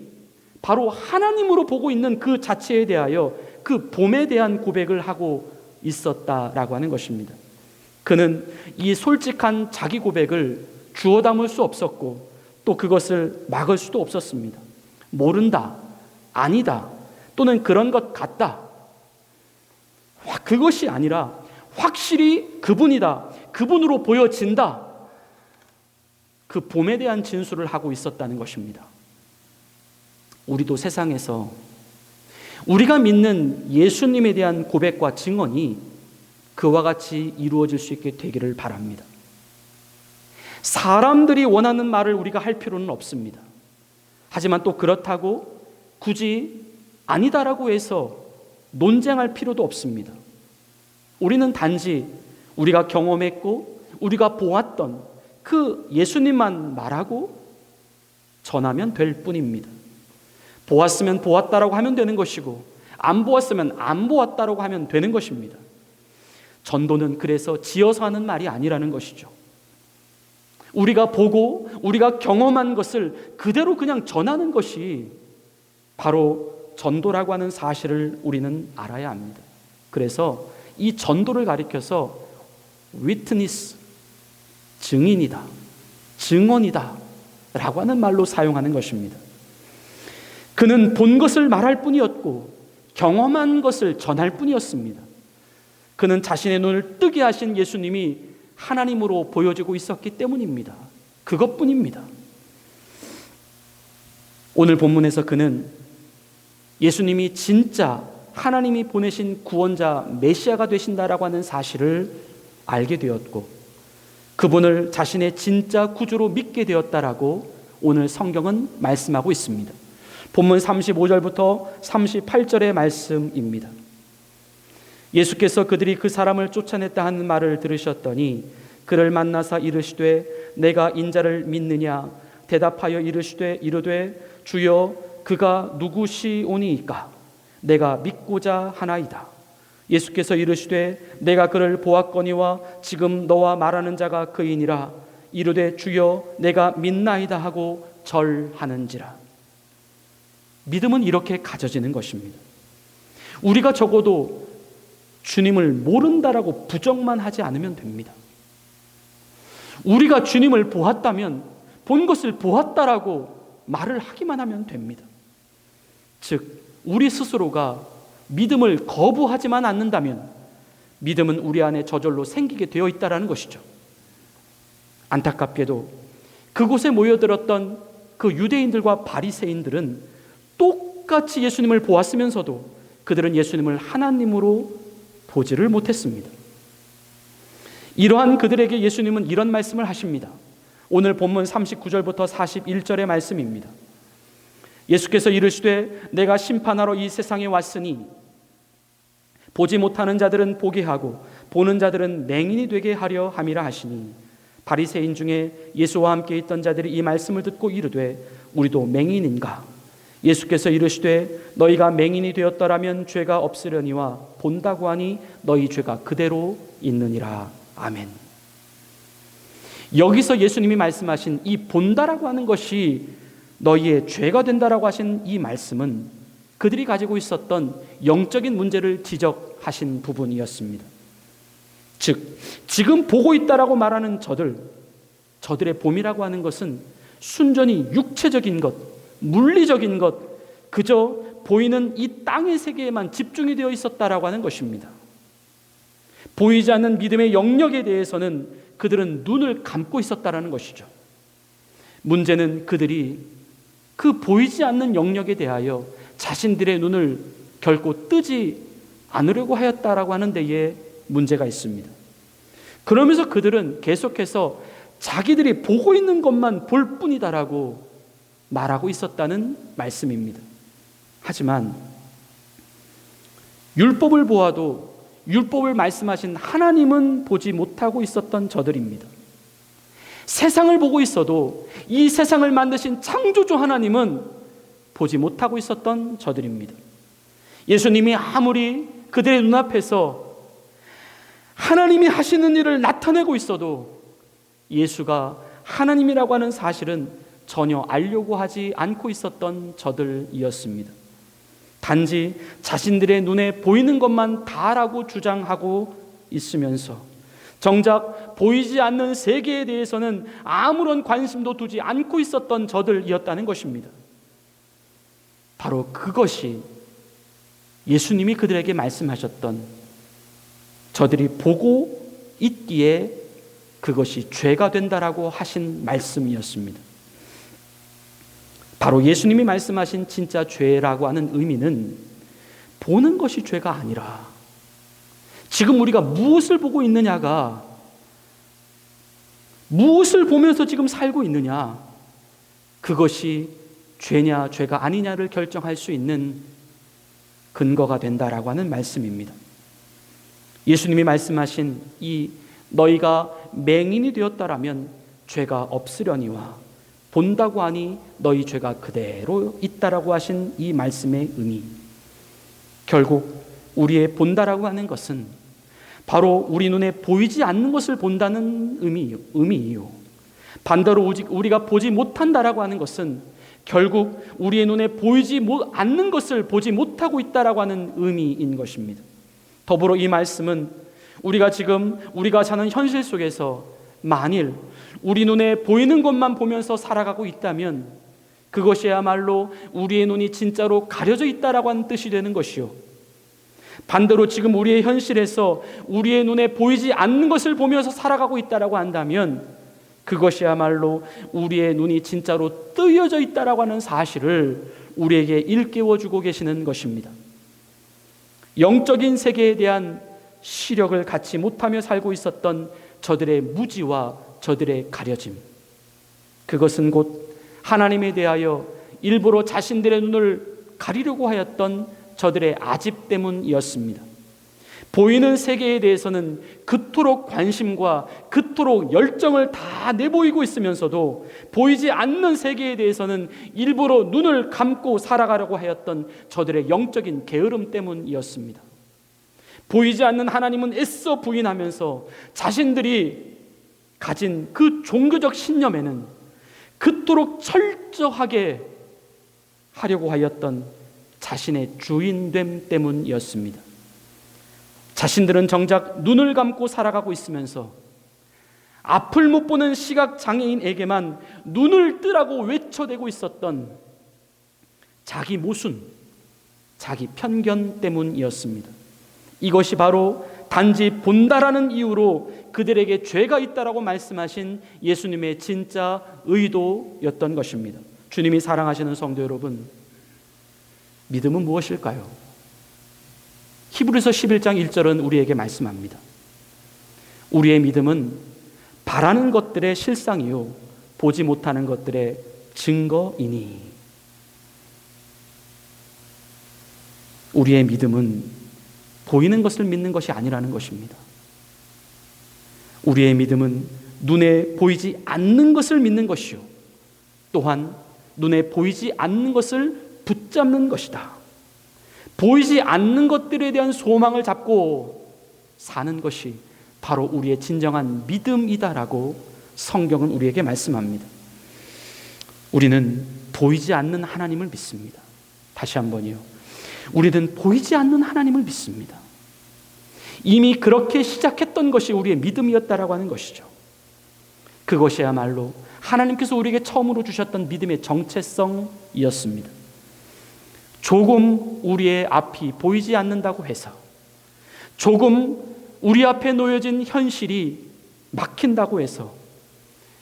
바로 하나님으로 보고 있는 그 자체에 대하여 그 봄에 대한 고백을 하고 있었다라고 하는 것입니다. 그는 이 솔직한 자기 고백을 주워 담을 수 없었고, 또 그것을 막을 수도 없었습니다. 모른다, 아니다, 또는 그런 것 같다, 그것이 아니라 확실히 그분이다, 그분으로 보여진다, 그 봄에 대한 진술을 하고 있었다는 것입니다. 우리도 세상에서 우리가 믿는 예수님에 대한 고백과 증언이 그와 같이 이루어질 수 있게 되기를 바랍니다. 사람들이 원하는 말을 우리가 할 필요는 없습니다. 하지만 또 그렇다고 굳이 아니다라고 해서 논쟁할 필요도 없습니다. 우리는 단지 우리가 경험했고 우리가 보았던 그 예수님만 말하고 전하면 될 뿐입니다. 보았으면 보았다라고 하면 되는 것이고, 안 보았으면 안 보았다라고 하면 되는 것입니다. 전도는 그래서 지어서 하는 말이 아니라는 것이죠. 우리가 보고 우리가 경험한 것을 그대로 그냥 전하는 것이 바로 전도라고 하는 사실을 우리는 알아야 합니다. 그래서 이 전도를 가리켜서 witness, 증인이다, 증언이다 라고 하는 말로 사용하는 것입니다. 그는 본 것을 말할 뿐이었고 경험한 것을 전할 뿐이었습니다. 그는 자신의 눈을 뜨게 하신 예수님이 하나님으로 보여지고 있었기 때문입니다. 그것뿐입니다. 오늘 본문에서 그는 예수님이 진짜 하나님이 보내신 구원자 메시아가 되신다라고 하는 사실을 알게 되었고, 그분을 자신의 진짜 구주로 믿게 되었다라고 오늘 성경은 말씀하고 있습니다. 본문 35절부터 38절의 말씀입니다. 예수께서 그들이 그 사람을 쫓아냈다 하는 말을 들으셨더니 그를 만나사 이르시되 내가 인자를 믿느냐? 대답하여 이르되 주여 그가 누구시오니이까? 내가 믿고자 하나이다. 예수께서 이르시되 내가 그를 보았거니와 지금 너와 말하는 자가 그이니라. 이르되 주여 내가 믿나이다 하고 절하는지라. 믿음은 이렇게 가져지는 것입니다. 우리가 적어도 주님을 모른다라고 부정만 하지 않으면 됩니다. 우리가 주님을 보았다면 본 것을 보았다라고 말을 하기만 하면 됩니다. 즉 우리 스스로가 믿음을 거부하지만 않는다면 믿음은 우리 안에 저절로 생기게 되어 있다는 것이죠. 안타깝게도 그곳에 모여들었던 그 유대인들과 바리새인들은 똑같이 예수님을 보았으면서도 그들은 예수님을 하나님으로 보지를 못했습니다. 이러한 그들에게 예수님은 이런 말씀을 하십니다. 오늘 본문 39절부터 41절의 말씀입니다. 예수께서 이르시되 내가 심판하러 이 세상에 왔으니 보지 못하는 자들은 보게 하고 보는 자들은 맹인이 되게 하려 함이라 하시니, 바리새인 중에 예수와 함께 있던 자들이 이 말씀을 듣고 이르되 우리도 맹인인가? 예수께서 이르시되 너희가 맹인이 되었더라면 죄가 없으려니와 본다고 하니 너희 죄가 그대로 있느니라. 아멘. 여기서 예수님이 말씀하신 이 본다라고 하는 것이 너희의 죄가 된다라고 하신 이 말씀은 그들이 가지고 있었던 영적인 문제를 지적하신 부분이었습니다. 즉 지금 보고 있다라고 말하는 저들의 봄이라고 하는 것은 순전히 육체적인 것, 물리적인 것, 그저 보이는 이 땅의 세계에만 집중이 되어 있었다라고 하는 것입니다. 보이지 않는 믿음의 영역에 대해서는 그들은 눈을 감고 있었다라는 것이죠. 문제는 그들이 그 보이지 않는 영역에 대하여 자신들의 눈을 결코 뜨지 않으려고 하였다라고 하는 데에 문제가 있습니다. 그러면서 그들은 계속해서 자기들이 보고 있는 것만 볼 뿐이다라고 말하고 있었다는 말씀입니다. 하지만 율법을 보아도 율법을 말씀하신 하나님은 보지 못하고 있었던 저들입니다. 세상을 보고 있어도 이 세상을 만드신 창조주 하나님은 보지 못하고 있었던 저들입니다. 예수님이 아무리 그들의 눈앞에서 하나님이 하시는 일을 나타내고 있어도 예수가 하나님이라고 하는 사실은 전혀 알려고 하지 않고 있었던 저들이었습니다. 단지 자신들의 눈에 보이는 것만 다라고 주장하고 있으면서 정작 보이지 않는 세계에 대해서는 아무런 관심도 두지 않고 있었던 저들이었다는 것입니다. 바로 그것이 예수님이 그들에게 말씀하셨던 저들이 보고 있기에 그것이 죄가 된다라고 하신 말씀이었습니다. 바로 예수님이 말씀하신 진짜 죄라고 하는 의미는 보는 것이 죄가 아니라 지금 우리가 무엇을 보고 있느냐가, 무엇을 보면서 지금 살고 있느냐, 그것이 죄냐 죄가 아니냐를 결정할 수 있는 근거가 된다라고 하는 말씀입니다. 예수님이 말씀하신 이 너희가 맹인이 되었다라면 죄가 없으려니와 본다고 하니 너희 죄가 그대로 있다라고 하신 이 말씀의 의미, 결국 우리의 본다라고 하는 것은 바로 우리 눈에 보이지 않는 것을 본다는 의미이요. 반대로 우리가 보지 못한다라고 하는 것은 결국 우리의 눈에 보이지 않는 것을 보지 못하고 있다라고 하는 의미인 것입니다. 더불어 이 말씀은 우리가 사는 현실 속에서 만일 우리 눈에 보이는 것만 보면서 살아가고 있다면 그것이야말로 우리의 눈이 진짜로 가려져 있다라고 하는 뜻이 되는 것이요. 반대로 지금 우리의 현실에서 우리의 눈에 보이지 않는 것을 보면서 살아가고 있다라고 한다면 그것이야말로 우리의 눈이 진짜로 뜨여져 있다라고 하는 사실을 우리에게 일깨워주고 계시는 것입니다. 영적인 세계에 대한 시력을 갖지 못하며 살고 있었던 저들의 무지와 저들의 가려짐, 그것은 곧 하나님에 대하여 일부러 자신들의 눈을 가리려고 하였던 저들의 아집 때문이었습니다. 보이는 세계에 대해서는 그토록 관심과 그토록 열정을 다 내보이고 있으면서도 보이지 않는 세계에 대해서는 일부러 눈을 감고 살아가려고 하였던 저들의 영적인 게으름 때문이었습니다. 보이지 않는 하나님은 애써 부인하면서 자신들이 가진 그 종교적 신념에는 그토록 철저하게 하려고 하였던 자신의 주인됨 때문이었습니다. 자신들은 정작 눈을 감고 살아가고 있으면서 앞을 못 보는 시각장애인에게만 눈을 뜨라고 외쳐대고 있었던 자기 모순, 자기 편견 때문이었습니다. 이것이 바로 단지 본다라는 이유로 그들에게 죄가 있다라고 말씀하신 예수님의 진짜 의도였던 것입니다. 주님이 사랑하시는 성도 여러분, 믿음은 무엇일까요? 히브리서 11장 1절은 우리에게 말씀합니다. 우리의 믿음은 바라는 것들의 실상이요 보지 못하는 것들의 증거이니. 우리의 믿음은 보이는 것을 믿는 것이 아니라는 것입니다. 우리의 믿음은 눈에 보이지 않는 것을 믿는 것이요 또한 눈에 보이지 않는 것을 붙잡는 것이다. 보이지 않는 것들에 대한 소망을 잡고 사는 것이 바로 우리의 진정한 믿음이다라고 성경은 우리에게 말씀합니다. 우리는 보이지 않는 하나님을 믿습니다. 다시 한번요. 우리는 보이지 않는 하나님을 믿습니다. 이미 그렇게 시작했던 것이 우리의 믿음이었다라고 하는 것이죠. 그것이야말로 하나님께서 우리에게 처음으로 주셨던 믿음의 정체성이었습니다. 조금 우리의 앞이 보이지 않는다고 해서, 조금 우리 앞에 놓여진 현실이 막힌다고 해서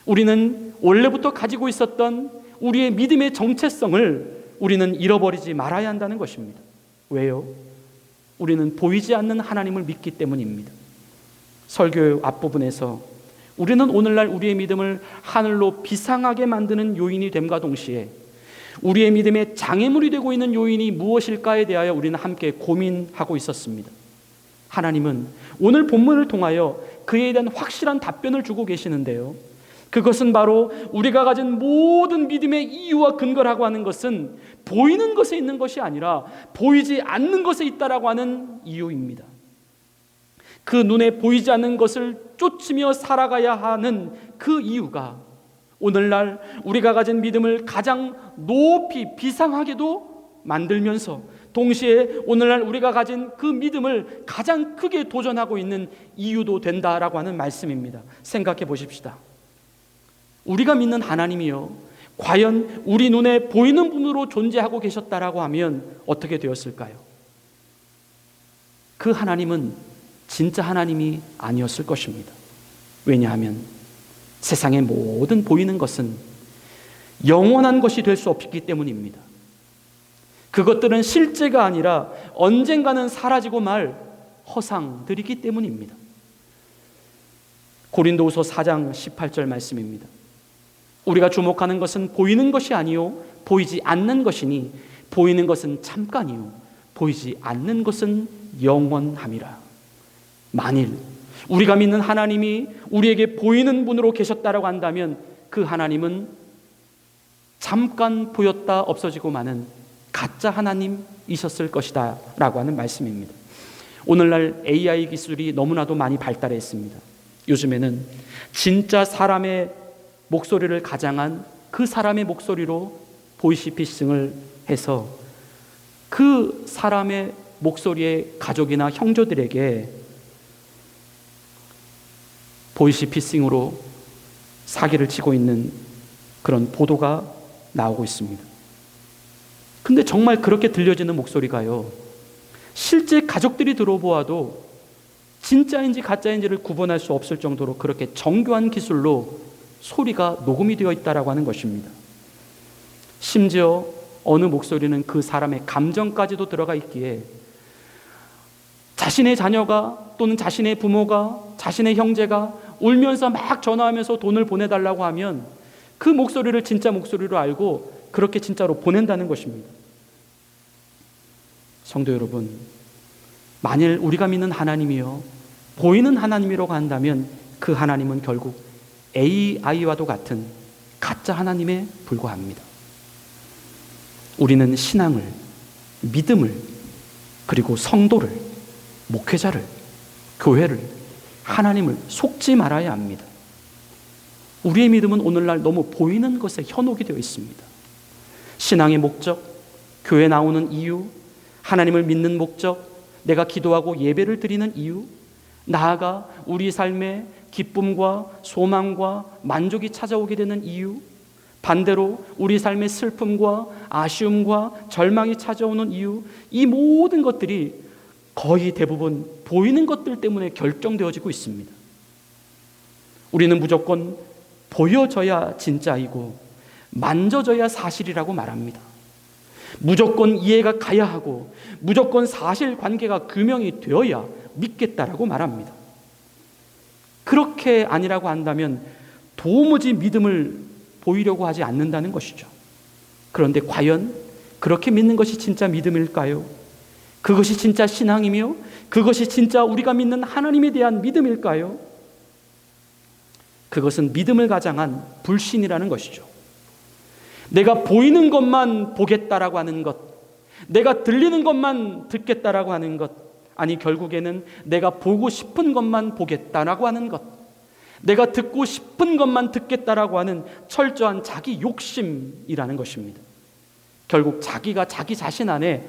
우리는 원래부터 가지고 있었던 우리의 믿음의 정체성을 우리는 잃어버리지 말아야 한다는 것입니다. 왜요? 우리는 보이지 않는 하나님을 믿기 때문입니다. 설교 앞부분에서 우리는 오늘날 우리의 믿음을 하늘로 비상하게 만드는 요인이 됨과 동시에 우리의 믿음의 장애물이 되고 있는 요인이 무엇일까에 대하여 우리는 함께 고민하고 있었습니다. 하나님은 오늘 본문을 통하여 그에 대한 확실한 답변을 주고 계시는데요, 그것은 바로 우리가 가진 모든 믿음의 이유와 근거라고 하는 것은 보이는 것에 있는 것이 아니라 보이지 않는 것에 있다라고 하는 이유입니다. 그 눈에 보이지 않는 것을 쫓으며 살아가야 하는 그 이유가 오늘날 우리가 가진 믿음을 가장 높이 비상하게도 만들면서 동시에 오늘날 우리가 가진 그 믿음을 가장 크게 도전하고 있는 이유도 된다라고 하는 말씀입니다. 생각해 보십시다. 우리가 믿는 하나님이요, 과연 우리 눈에 보이는 분으로 존재하고 계셨다라고 하면 어떻게 되었을까요? 그 하나님은 진짜 하나님이 아니었을 것입니다. 왜냐하면 세상의 모든 보이는 것은 영원한 것이 될 수 없기 때문입니다. 그것들은 실제가 아니라 언젠가는 사라지고 말 허상들이기 때문입니다. 고린도후서 4장 18절 말씀입니다. 우리가 주목하는 것은 보이는 것이 아니요 보이지 않는 것이니 보이는 것은 잠깐이요 보이지 않는 것은 영원함이라. 만일 우리가 믿는 하나님이 우리에게 보이는 분으로 계셨다라고 한다면 그 하나님은 잠깐 보였다 없어지고 마는 가짜 하나님이셨을 것이다 라고 하는 말씀입니다. 오늘날 AI 기술이 너무나도 많이 발달했습니다. 요즘에는 진짜 사람의 목소리를 가장한 그 사람의 목소리로 보이스피싱을 해서 그 사람의 목소리의 가족이나 형제들에게 보이스피싱으로 사기를 치고 있는 그런 보도가 나오고 있습니다. 근데 정말 그렇게 들려지는 목소리가요, 실제 가족들이 들어보아도 진짜인지 가짜인지를 구분할 수 없을 정도로 그렇게 정교한 기술로 소리가 녹음이 되어 있다라고 하는 것입니다. 심지어 어느 목소리는 그 사람의 감정까지도 들어가 있기에 자신의 자녀가 또는 자신의 부모가 자신의 형제가 울면서 막 전화하면서 돈을 보내달라고 하면 그 목소리를 진짜 목소리로 알고 그렇게 진짜로 보낸다는 것입니다. 성도 여러분, 만일 우리가 믿는 하나님이요 보이는 하나님이라고 한다면 그 하나님은 결국 AI와도 같은 가짜 하나님에 불과합니다. 우리는 신앙을, 믿음을, 그리고 성도를, 목회자를, 교회를, 하나님을 속지 말아야 합니다. 우리의 믿음은 오늘날 너무 보이는 것에 현혹이 되어 있습니다. 신앙의 목적, 교회 나오는 이유, 하나님을 믿는 목적, 내가 기도하고 예배를 드리는 이유, 나아가 우리 삶에 기쁨과 소망과 만족이 찾아오게 되는 이유, 반대로 우리 삶의 슬픔과 아쉬움과 절망이 찾아오는 이유, 이 모든 것들이 거의 대부분 보이는 것들 때문에 결정되어지고 있습니다. 우리는 무조건 보여져야 진짜이고 만져져야 사실이라고 말합니다. 무조건 이해가 가야 하고 무조건 사실관계가 규명이 되어야 믿겠다라고 말합니다. 그렇게 아니라고 한다면 도무지 믿음을 보이려고 하지 않는다는 것이죠. 그런데 과연 그렇게 믿는 것이 진짜 믿음일까요? 그것이 진짜 신앙이며 그것이 진짜 우리가 믿는 하나님에 대한 믿음일까요? 그것은 믿음을 가장한 불신이라는 것이죠. 내가 보이는 것만 보겠다라고 하는 것, 내가 들리는 것만 듣겠다라고 하는 것, 아니 결국에는 내가 보고 싶은 것만 보겠다라고 하는 것, 내가 듣고 싶은 것만 듣겠다라고 하는 철저한 자기 욕심이라는 것입니다. 결국 자기가 자기 자신 안에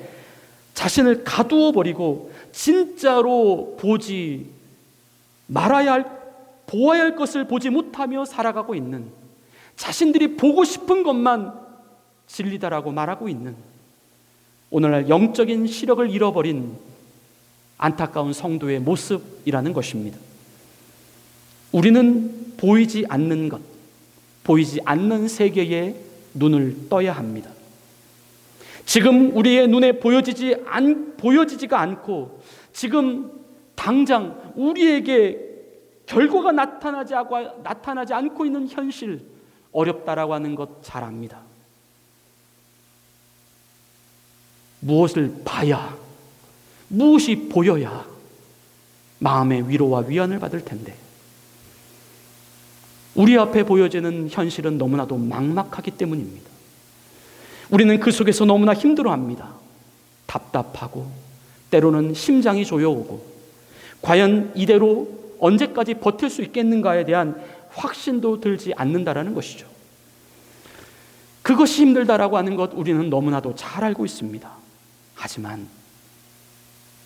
자신을 가두어 버리고 진짜로 보지 말아야 할, 보아야 할 것을 보지 못하며 살아가고 있는, 자신들이 보고 싶은 것만 진리다라고 말하고 있는, 오늘날 영적인 시력을 잃어버린 안타까운 성도의 모습이라는 것입니다. 우리는 보이지 않는 것, 보이지 않는 세계에 눈을 떠야 합니다. 지금 우리의 눈에 보여지지가 않고 지금 당장 우리에게 결과가 나타나지 않고 있는 현실, 어렵다라고 하는 것 잘 압니다. 무엇을 봐야, 무엇이 보여야 마음의 위로와 위안을 받을 텐데 우리 앞에 보여지는 현실은 너무나도 막막하기 때문입니다. 우리는 그 속에서 너무나 힘들어합니다. 답답하고 때로는 심장이 조여오고 과연 이대로 언제까지 버틸 수 있겠는가에 대한 확신도 들지 않는다라는 것이죠. 그것이 힘들다라고 하는 것 우리는 너무나도 잘 알고 있습니다. 하지만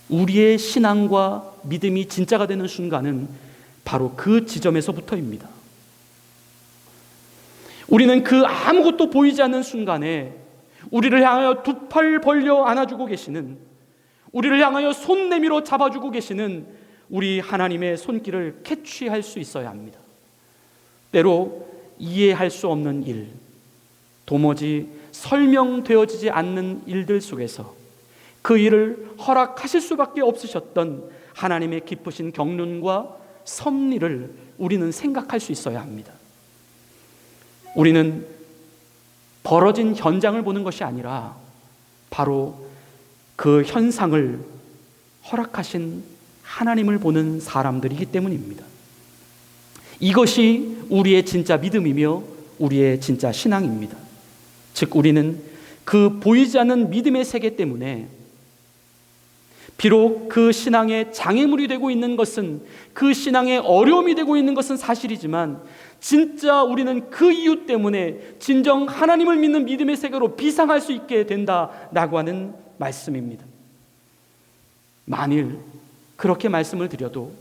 우리의 신앙과 믿음이 진짜가 되는 순간은 바로 그 지점에서부터입니다. 우리는 그 아무것도 보이지 않는 순간에 우리를 향하여 두 팔 벌려 안아주고 계시는, 우리를 향하여 손 내밀어 잡아주고 계시는 우리 하나님의 손길을 캐치할 수 있어야 합니다. 때로 이해할 수 없는 일, 도무지 설명되어지지 않는 일들 속에서 그 일을 허락하실 수밖에 없으셨던 하나님의 깊으신 경륜과 섭리를 우리는 생각할 수 있어야 합니다. 우리는 벌어진 현장을 보는 것이 아니라 바로 그 현상을 허락하신 하나님을 보는 사람들이기 때문입니다. 이것이 우리의 진짜 믿음이며 우리의 진짜 신앙입니다. 즉 우리는 그 보이지 않는 믿음의 세계 때문에 비록 그 신앙의 장애물이 되고 있는 것은, 그 신앙의 어려움이 되고 있는 것은 사실이지만 진짜 우리는 그 이유 때문에 진정 하나님을 믿는 믿음의 세계로 비상할 수 있게 된다라고 하는 말씀입니다. 만일 그렇게 말씀을 드려도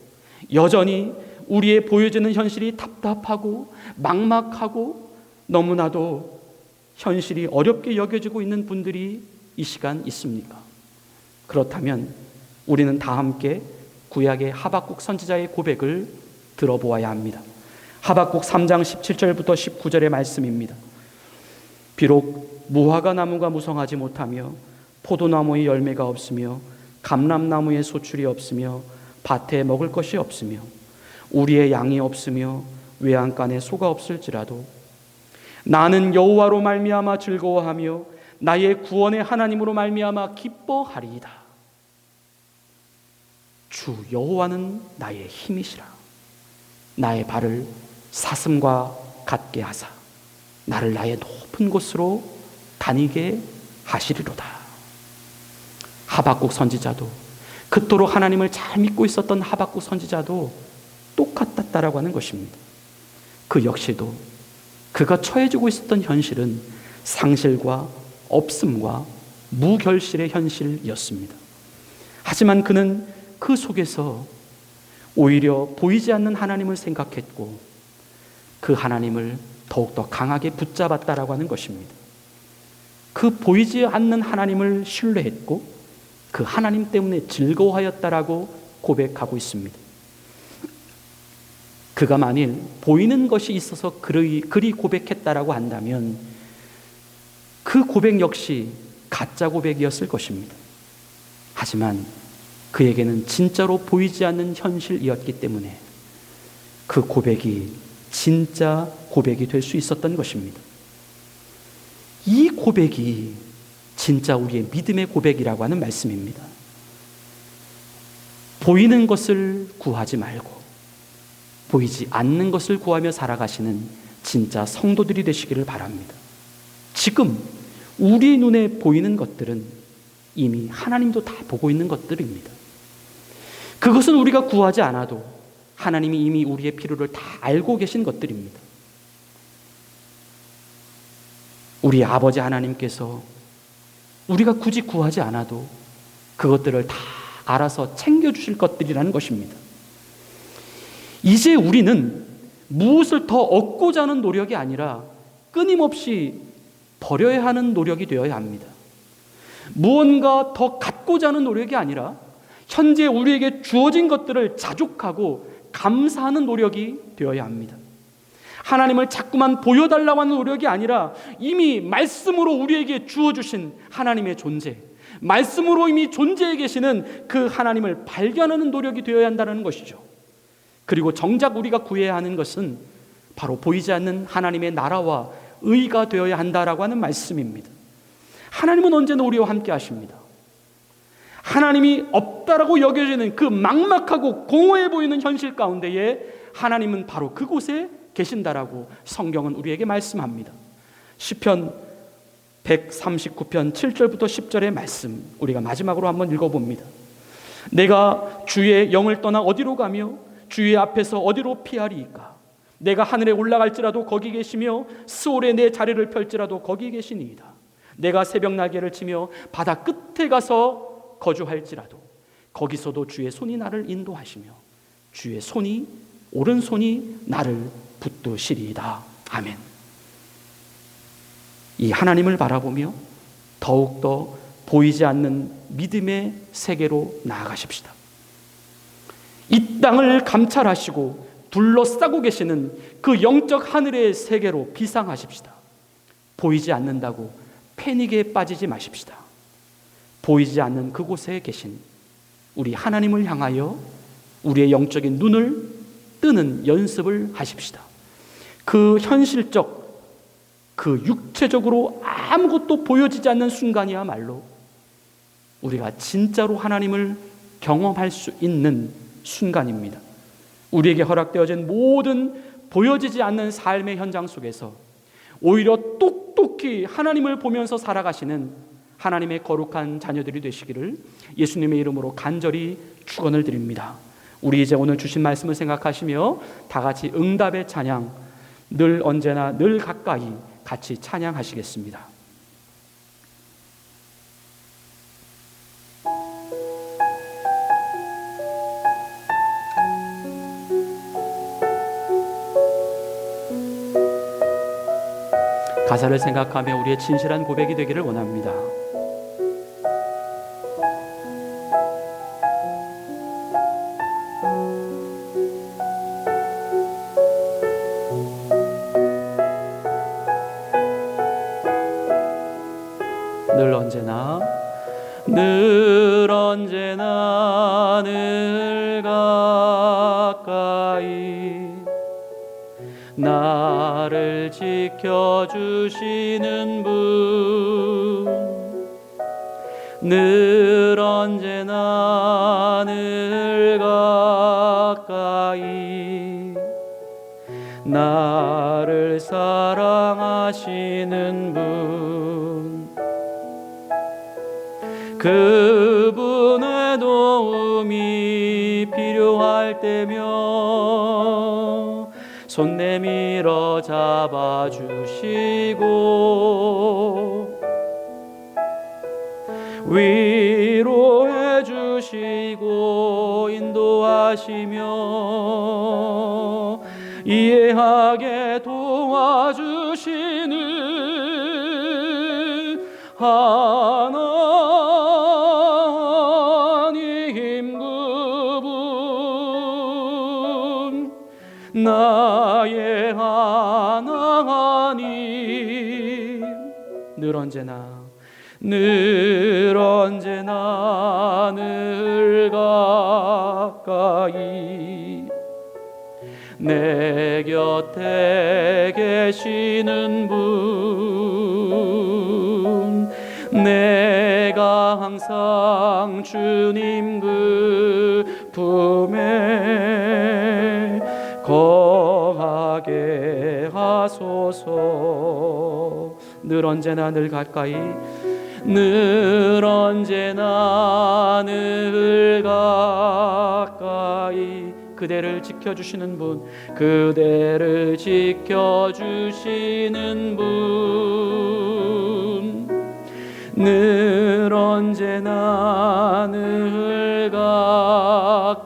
여전히 우리의 보여지는 현실이 답답하고 막막하고 너무나도 현실이 어렵게 여겨지고 있는 분들이 이 시간 있습니까? 그렇다면 우리는 다 함께 구약의 하박국 선지자의 고백을 들어보아야 합니다. 하박국 3장 17절부터 19절의 말씀입니다. 비록 무화과 나무가 무성하지 못하며 포도나무의 열매가 없으며 감람나무의 소출이 없으며 밭에 먹을 것이 없으며 우리의 양이 없으며 외양간에 소가 없을지라도 나는 여호와로 말미암아 즐거워하며 나의 구원의 하나님으로 말미암아 기뻐하리이다. 주 여호와는 나의 힘이시라. 나의 발을 사슴과 같게 하사 나를 나의 높은 곳으로 다니게 하시리로다. 하박국 선지자도, 그토록 하나님을 잘 믿고 있었던 하박국 선지자도 똑같았다라고 하는 것입니다. 그 역시도 그가 처해지고 있었던 현실은 상실과 없음과 무결실의 현실이었습니다. 하지만 그는 그 속에서 오히려 보이지 않는 하나님을 생각했고 그 하나님을 더욱더 강하게 붙잡았다라고 하는 것입니다. 그 보이지 않는 하나님을 신뢰했고 그 하나님 때문에 즐거워하였다라고 고백하고 있습니다. 그가 만일 보이는 것이 있어서 그리 고백했다라고 한다면 그 고백 역시 가짜 고백이었을 것입니다. 하지만 그에게는 진짜로 보이지 않는 현실이었기 때문에 그 고백이 진짜 고백이 될 수 있었던 것입니다. 이 고백이 진짜 우리의 믿음의 고백이라고 하는 말씀입니다. 보이는 것을 구하지 말고 보이지 않는 것을 구하며 살아가시는 진짜 성도들이 되시기를 바랍니다. 지금 우리 눈에 보이는 것들은 이미 하나님도 다 보고 있는 것들입니다. 그것은 우리가 구하지 않아도 하나님이 이미 우리의 필요를 다 알고 계신 것들입니다. 우리 아버지 하나님께서 우리가 굳이 구하지 않아도 그것들을 다 알아서 챙겨주실 것들이라는 것입니다. 이제 우리는 무엇을 더 얻고자 하는 노력이 아니라 끊임없이 버려야 하는 노력이 되어야 합니다. 무언가 더 갖고자 하는 노력이 아니라 현재 우리에게 주어진 것들을 자족하고 감사하는 노력이 되어야 합니다. 하나님을 자꾸만 보여달라고 하는 노력이 아니라 이미 말씀으로 우리에게 주어주신 하나님의 존재, 말씀으로 이미 존재해 계시는 그 하나님을 발견하는 노력이 되어야 한다는 것이죠. 그리고 정작 우리가 구해야 하는 것은 바로 보이지 않는 하나님의 나라와 의가 되어야 한다라고 하는 말씀입니다. 하나님은 언제나 우리와 함께 하십니다. 하나님이 없다라고 여겨지는 그 막막하고 공허해 보이는 현실 가운데에 하나님은 바로 그곳에 계신다라고 성경은 우리에게 말씀합니다. 시편 139편 7절부터 10절의 말씀 우리가 마지막으로 한번 읽어봅니다. 내가 주의 영을 떠나 어디로 가며 주의 앞에서 어디로 피하리이까? 내가 하늘에 올라갈지라도 거기 계시며 스올에 내 자리를 펼지라도 거기 계시니이다. 내가 새벽 날개를 치며 바다 끝에 가서 거주할지라도 거기서도 주의 손이 나를 인도하시며 주의 손이 오른손이 나를 붙드시리이다. 아멘. 이 하나님을 바라보며 더욱더 보이지 않는 믿음의 세계로 나아가십시다. 이 땅을 감찰하시고 둘러싸고 계시는 그 영적 하늘의 세계로 비상하십시다. 보이지 않는다고 패닉에 빠지지 마십시다. 보이지 않는 그곳에 계신 우리 하나님을 향하여 우리의 영적인 눈을 뜨는 연습을 하십시다. 그 현실적, 그 육체적으로 아무것도 보여지지 않는 순간이야말로 우리가 진짜로 하나님을 경험할 수 있는 순간입니다. 우리에게 허락되어진 모든 보여지지 않는 삶의 현장 속에서 오히려 똑똑히 하나님을 보면서 살아가시는 하나님의 거룩한 자녀들이 되시기를 예수님의 이름으로 간절히 축원을 드립니다. 우리 이제 오늘 주신 말씀을 생각하시며 다 같이 응답의 찬양, 늘 언제나 늘 가까이 같이 찬양하시겠습니다. 가사를 생각하며 우리의 진실한 고백이 되기를 원합니다. 늘 언제나 늘 가까이 나를 지켜주시는 분, 늘 언제나 늘 늘 가까이 나를 사랑하시는 분, 그분의 도움이 필요할 때면 손 내밀어 잡아주시고 위로해 주시고 인도하시며 이해하게 도와주시는 하나님, 그분 나의 하나님, 늘 언제나 늘 가까이 내 곁에 계시는 분, 내가 항상 주님 그 품에 거하게 하소서. 늘 언제나 늘 가까이, 늘 언제나 늘 가까이 그대를 지켜주시는 분, 그대를 지켜주시는 분, 늘 언제나 늘 가까이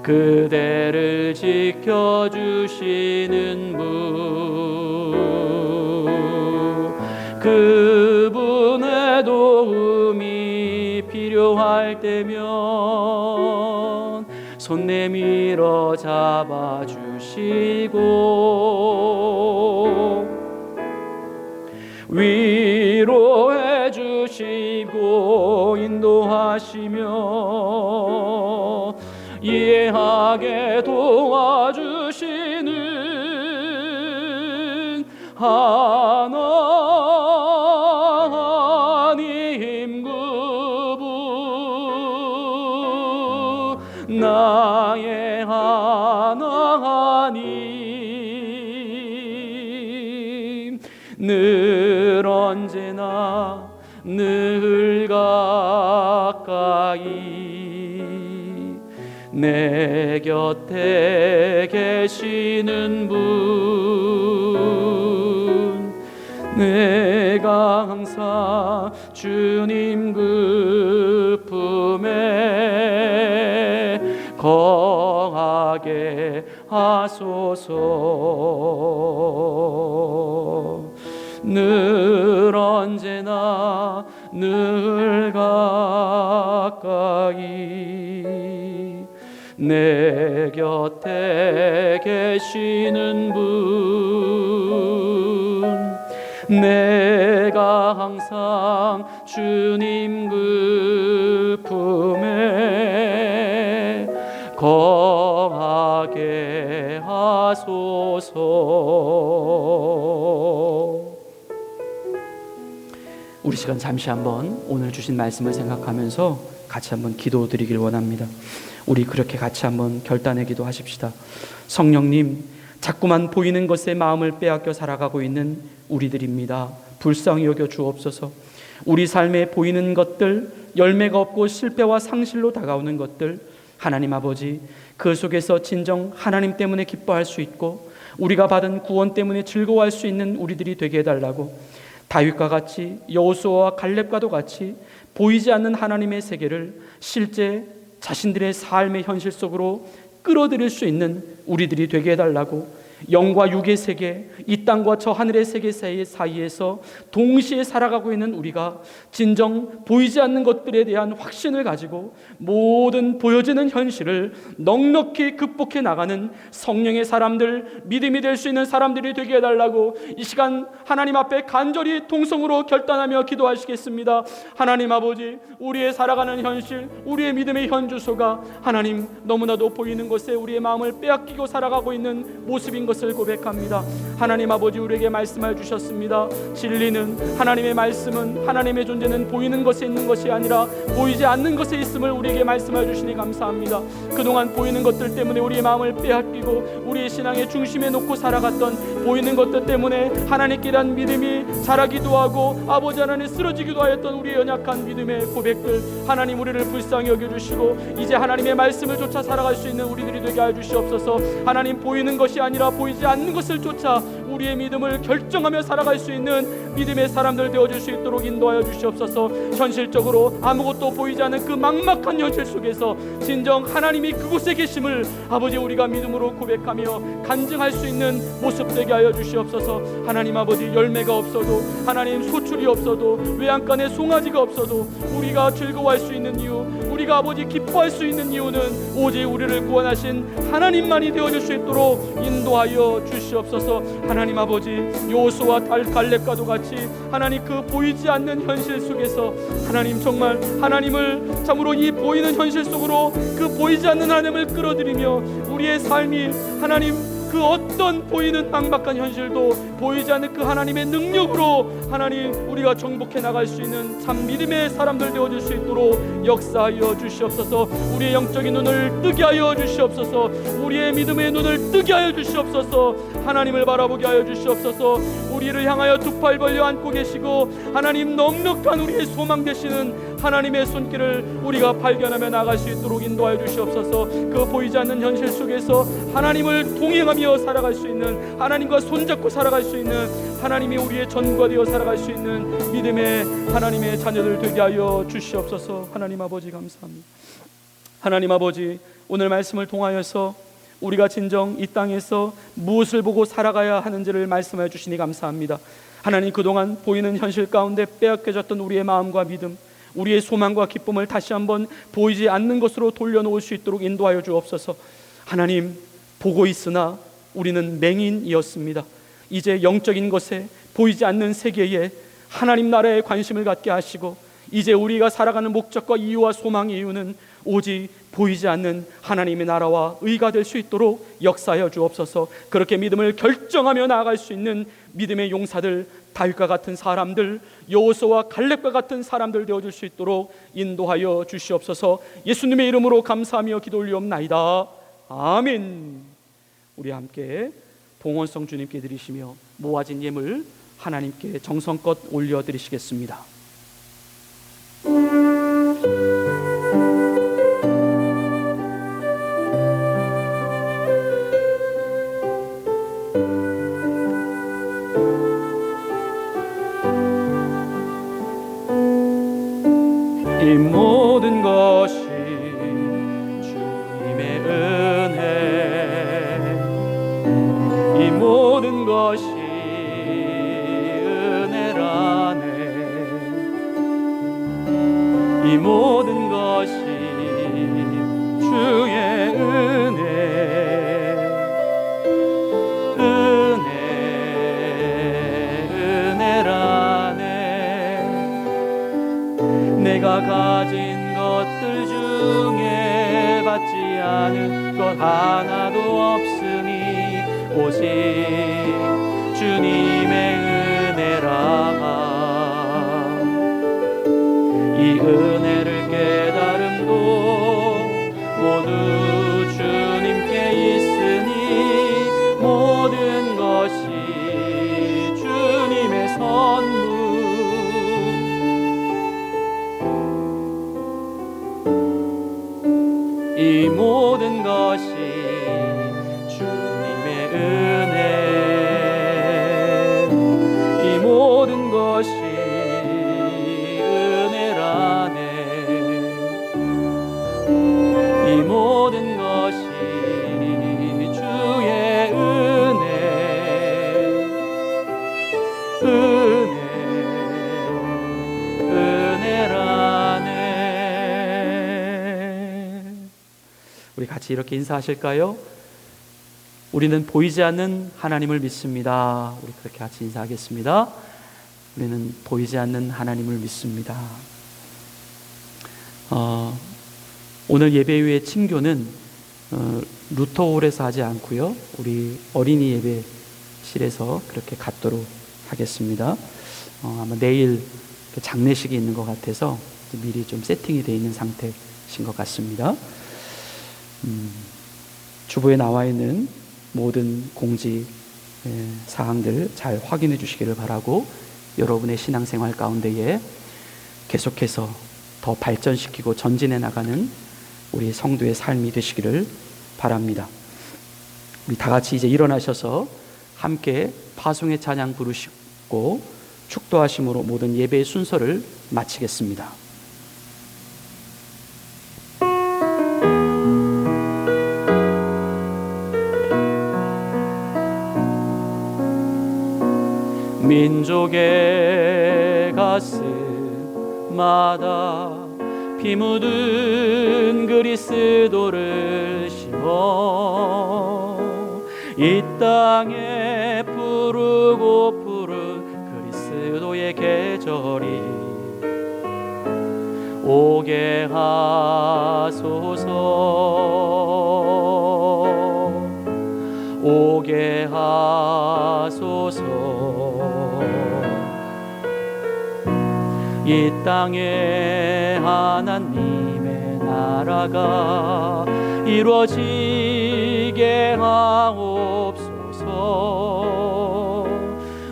그대를 지켜주시는 분, 그분의 도움이 필요할 때면 손 내밀어 잡아주시고 위로해 주시고 인도하시며 이해하게 도와주시는 하나님, 그분 나의 하나님, 늘 언제나 늘 가까이 내 곁에 계시는 분, 내가 항상 주님 그 품에 거하게 하소서. 늘 언제나 늘 가까이 내 곁에 계시는 분, 내가 항상 주님 그 품에 거하게 하소서. 우리 시간 잠시 한번 오늘 주신 말씀을 생각하면서 같이 한번 기도드리길 원합니다. 우리 그렇게 같이 한번 결단의 기도하십시다. 성령님, 자꾸만 보이는 것에 마음을 빼앗겨 살아가고 있는 우리들입니다. 불쌍히 여겨 주옵소서. 우리 삶에 보이는 것들, 열매가 없고 실패와 상실로 다가오는 것들, 하나님 아버지, 그 속에서 진정 하나님 때문에 기뻐할 수 있고 우리가 받은 구원 때문에 즐거워할 수 있는 우리들이 되게 해달라고, 다윗과 같이, 여호수아와 갈렙과도 같이 보이지 않는 하나님의 세계를 실제 자신들의 삶의 현실 속으로 끌어들일 수 있는 우리들이 되게 해달라고, 영과 육의 세계, 이 땅과 저 하늘의 세계 사이에서 동시에 살아가고 있는 우리가 진정 보이지 않는 것들에 대한 확신을 가지고 모든 보여지는 현실을 넉넉히 극복해 나가는 성령의 사람들, 믿음이 될 수 있는 사람들이 되게 해달라고 이 시간 하나님 앞에 간절히 통성으로 결단하며 기도하시겠습니다. 하나님 아버지, 우리의 살아가는 현실, 우리의 믿음의 현주소가 하나님 너무나도 보이는 것에 우리의 마음을 빼앗기고 살아가고 있는 모습인 것을 고백합니다. 하나님 아버지, 우리에게 말씀해 주셨습니다. 진리는, 하나님의 말씀은, 하나님의 존재는 보이는 것에 있는 것이 아니라 보이지 않는 것에 있음을 우리에게 말씀해 주시니 감사합니다. 그동안 보이는 것들 때문에 우리의 마음을 빼앗기고 우리의 신앙의 중심에 놓고 살아갔던 보이는 것들 때문에 하나님께 대한 믿음이 자라기도 하고 아버지 하나님 쓰러지기도 하였던 우리의 연약한 믿음의 고백들, 하나님 우리를 불쌍히 여겨주시고 이제 하나님의 말씀을 쫓아 살아갈 수 있는 우리들이 되게 하여 주시옵소서. 하나님, 보이는 것이 아니라 보이지 않는 것을 쫓아 우리의 믿음을 결정하며 살아갈 수 있는 믿음의 사람들 되어줄 수 있도록 인도하여 주시옵소서. 현실적으로 아무것도 보이지 않는 그 막막한 현실 속에서 진정 하나님이 그곳에 계심을 아버지 우리가 믿음으로 고백하며 간증할 수 있는 모습 되게 하여 주시옵소서. 하나님 아버지, 열매가 없어도, 하나님 소출이 없어도, 외양간에 송아지가 없어도 우리가 즐거워할 수 있는 이유, 우리가 아버지 기뻐할 수 있는 이유는 오직 우리를 구원하신 하나님만이 되어줄 수 있도록 인도하여 주시옵소서. 하나님 아버지, 여호수아와 갈렙과도 같이 하나님 그 보이지 않는 현실 속에서 하나님 정말 하나님을 참으로 이 보이는 현실 속으로 그 보이지 않는 하나님을 끌어들이며 우리의 삶이 하나님 그 어떤 보이는 막막한 현실도 보이지 않는 그 하나님의 능력으로 하나님 우리가 정복해 나갈 수 있는 참 믿음의 사람들 되어줄 수 있도록 역사하여 주시옵소서. 우리의 영적인 눈을 뜨게 하여 주시옵소서. 우리의 믿음의 눈을 뜨게 하여 주시옵소서. 하나님을 바라보게 하여 주시옵소서. 우리를 향하여 두 팔 벌려 안고 계시고 하나님 넉넉한 우리의 소망 되시는 하나님의 손길을 우리가 발견하며 나갈 수 있도록 인도하여 주시옵소서. 그 보이지 않는 현실 속에서 하나님을 동행하며 살아갈 수 있는, 하나님과 손잡고 살아갈 수 있는, 하나님이 우리의 전부가 되어 살아갈 수 있는 믿음의 하나님의 자녀들 되게 하여 주시옵소서. 하나님 아버지, 감사합니다. 하나님 아버지, 오늘 말씀을 통하여서 우리가 진정 이 땅에서 무엇을 보고 살아가야 하는지를 말씀해 주시니 감사합니다. 하나님, 그동안 보이는 현실 가운데 빼앗겨졌던 우리의 마음과 믿음, 우리의 소망과 기쁨을 다시 한번 보이지 않는 것으로 돌려놓을 수 있도록 인도하여 주옵소서. 하나님, 보고 있으나 우리는 맹인이었습니다. 이제 영적인 것에, 보이지 않는 세계에 하나님 나라에 관심을 갖게 하시고 이제 우리가 살아가는 목적과 이유와 소망의 이유는 오직 보이지 않는 하나님의 나라와 의가 될 수 있도록 역사하여 주옵소서. 그렇게 믿음을 결정하며 나아갈 수 있는 믿음의 용사들, 다윗과 같은 사람들, 여호수아와 갈렙과 같은 사람들 되어줄 수 있도록 인도하여 주시옵소서. 예수님의 이름으로 감사하며 기도 올리옵나이다. 아멘. 우리 함께 봉헌성 주님께 드리시며 모아진 예물 하나님께 정성껏 올려드리시겠습니다. 이 모든 것이 주님의 은혜, 이 모든 것이 은혜라네. 이 모든 것이 주의 은혜라네. 내가 가진 것들 중에 받지 않은 것 하나도 없으니 오직 주님의 은혜라. 이 은혜를 깨달음도 모두 주님께 있으니 모든 것이 주님의 선물. 이 모든 것이 주님의 은혜, 이 모든 것이 은혜라네. 이 모든 것이 주의 은혜, 은혜라네. 우리 같이 이렇게 인사하실까요? 우리는 보이지 않는 하나님을 믿습니다. 우리 그렇게 같이 인사하겠습니다. 우리는 보이지 않는 하나님을 믿습니다. 오늘 예배 후의 친교는 루터홀에서 하지 않고요, 우리 어린이 예배실에서 그렇게 갖도록 하겠습니다. 아마 내일 장례식이 있는 것 같아서 미리 좀 세팅이 되어 있는 상태신 것 같습니다. 주보에 나와 있는 모든 공지 사항들 잘 확인해 주시기를 바라고, 여러분의 신앙생활 가운데에 계속해서 더 발전시키고 전진해 나가는 우리 성도의 삶이 되시기를 바랍니다. 우리 다 같이 이제 일어나셔서 함께 파송의 찬양 부르시고 축도하심으로 모든 예배의 순서를 마치겠습니다. 민족의 가슴마다 피 묻은 그리스도를 심어 이 땅에 푸르고 푸른 그리스도의 계절이 오게 하소서, 오게 하소서. 이 땅에 하나님의 나라가 이루어지게 하옵소서.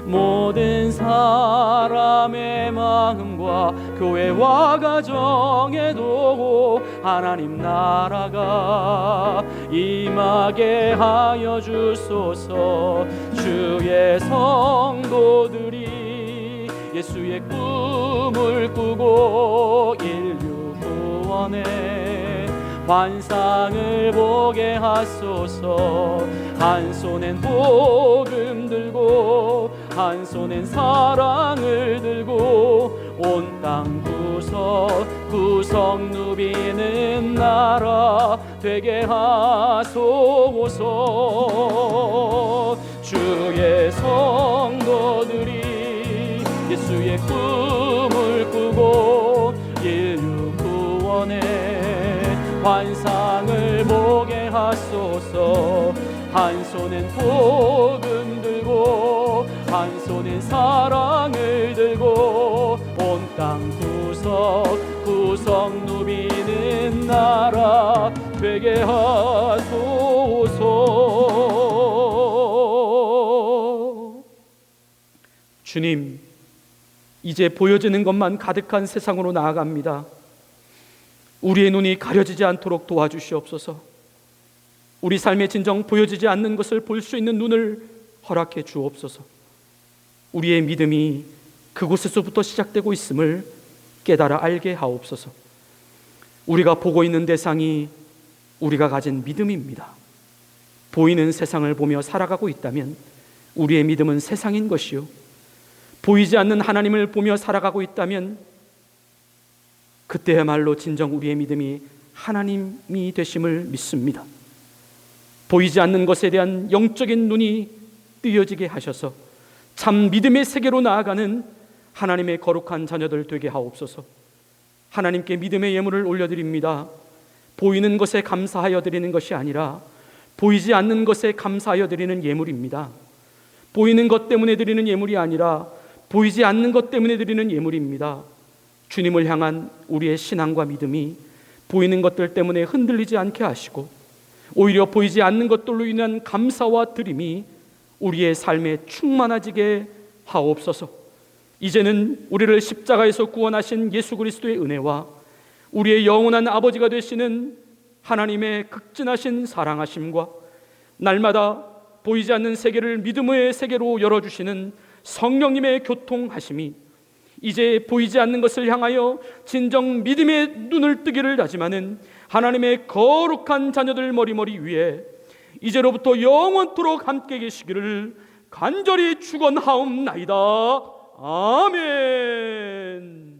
모든 사람의 마음과 교회와 가정에도 하나님 나라가 임하게 하여 주소서. 주의 성도들이 예수의 꿈을 꾸고 인류 구원의 환상을 보게 하소서. 한 손엔 복음 들고 한 손엔 사랑을 들고 온 땅 구석 누비는 나라 되게 하소서. 주의 성도들이 예수의 꿈을 꾸고 인류 구원의 환상을 보게 하소서. 한 손엔 복음 들고 한 손엔 사랑을 들고 온 땅 구석 누비는 나라 되게 하소서. 주님, 이제 보여지는 것만 가득한 세상으로 나아갑니다. 우리의 눈이 가려지지 않도록 도와주시옵소서. 우리 삶의 진정 보여지지 않는 것을 볼 수 있는 눈을 허락해 주옵소서. 우리의 믿음이 그곳에서부터 시작되고 있음을 깨달아 알게 하옵소서. 우리가 보고 있는 대상이 우리가 가진 믿음입니다. 보이는 세상을 보며 살아가고 있다면 우리의 믿음은 세상인 것이요, 보이지 않는 하나님을 보며 살아가고 있다면 그때야말로 진정 우리의 믿음이 하나님이 되심을 믿습니다. 보이지 않는 것에 대한 영적인 눈이 뜨여지게 하셔서 참 믿음의 세계로 나아가는 하나님의 거룩한 자녀들 되게 하옵소서. 하나님께 믿음의 예물을 올려드립니다. 보이는 것에 감사하여 드리는 것이 아니라 보이지 않는 것에 감사하여 드리는 예물입니다. 보이는 것 때문에 드리는 예물이 아니라 보이지 않는 것 때문에 드리는 예물입니다. 주님을 향한 우리의 신앙과 믿음이 보이는 것들 때문에 흔들리지 않게 하시고 오히려 보이지 않는 것들로 인한 감사와 드림이 우리의 삶에 충만해지게 하옵소서. 이제는 우리를 십자가에서 구원하신 예수 그리스도의 은혜와 우리의 영원한 아버지가 되시는 하나님의 극진하신 사랑하심과 날마다 보이지 않는 세계를 믿음의 세계로 열어주시는 성령님의 교통하심이 이제 보이지 않는 것을 향하여 진정 믿음의 눈을 뜨기를 다짐하는 하나님의 거룩한 자녀들 머리머리 위에 이제로부터 영원토록 함께 계시기를 간절히 축원하옵나이다. 아멘.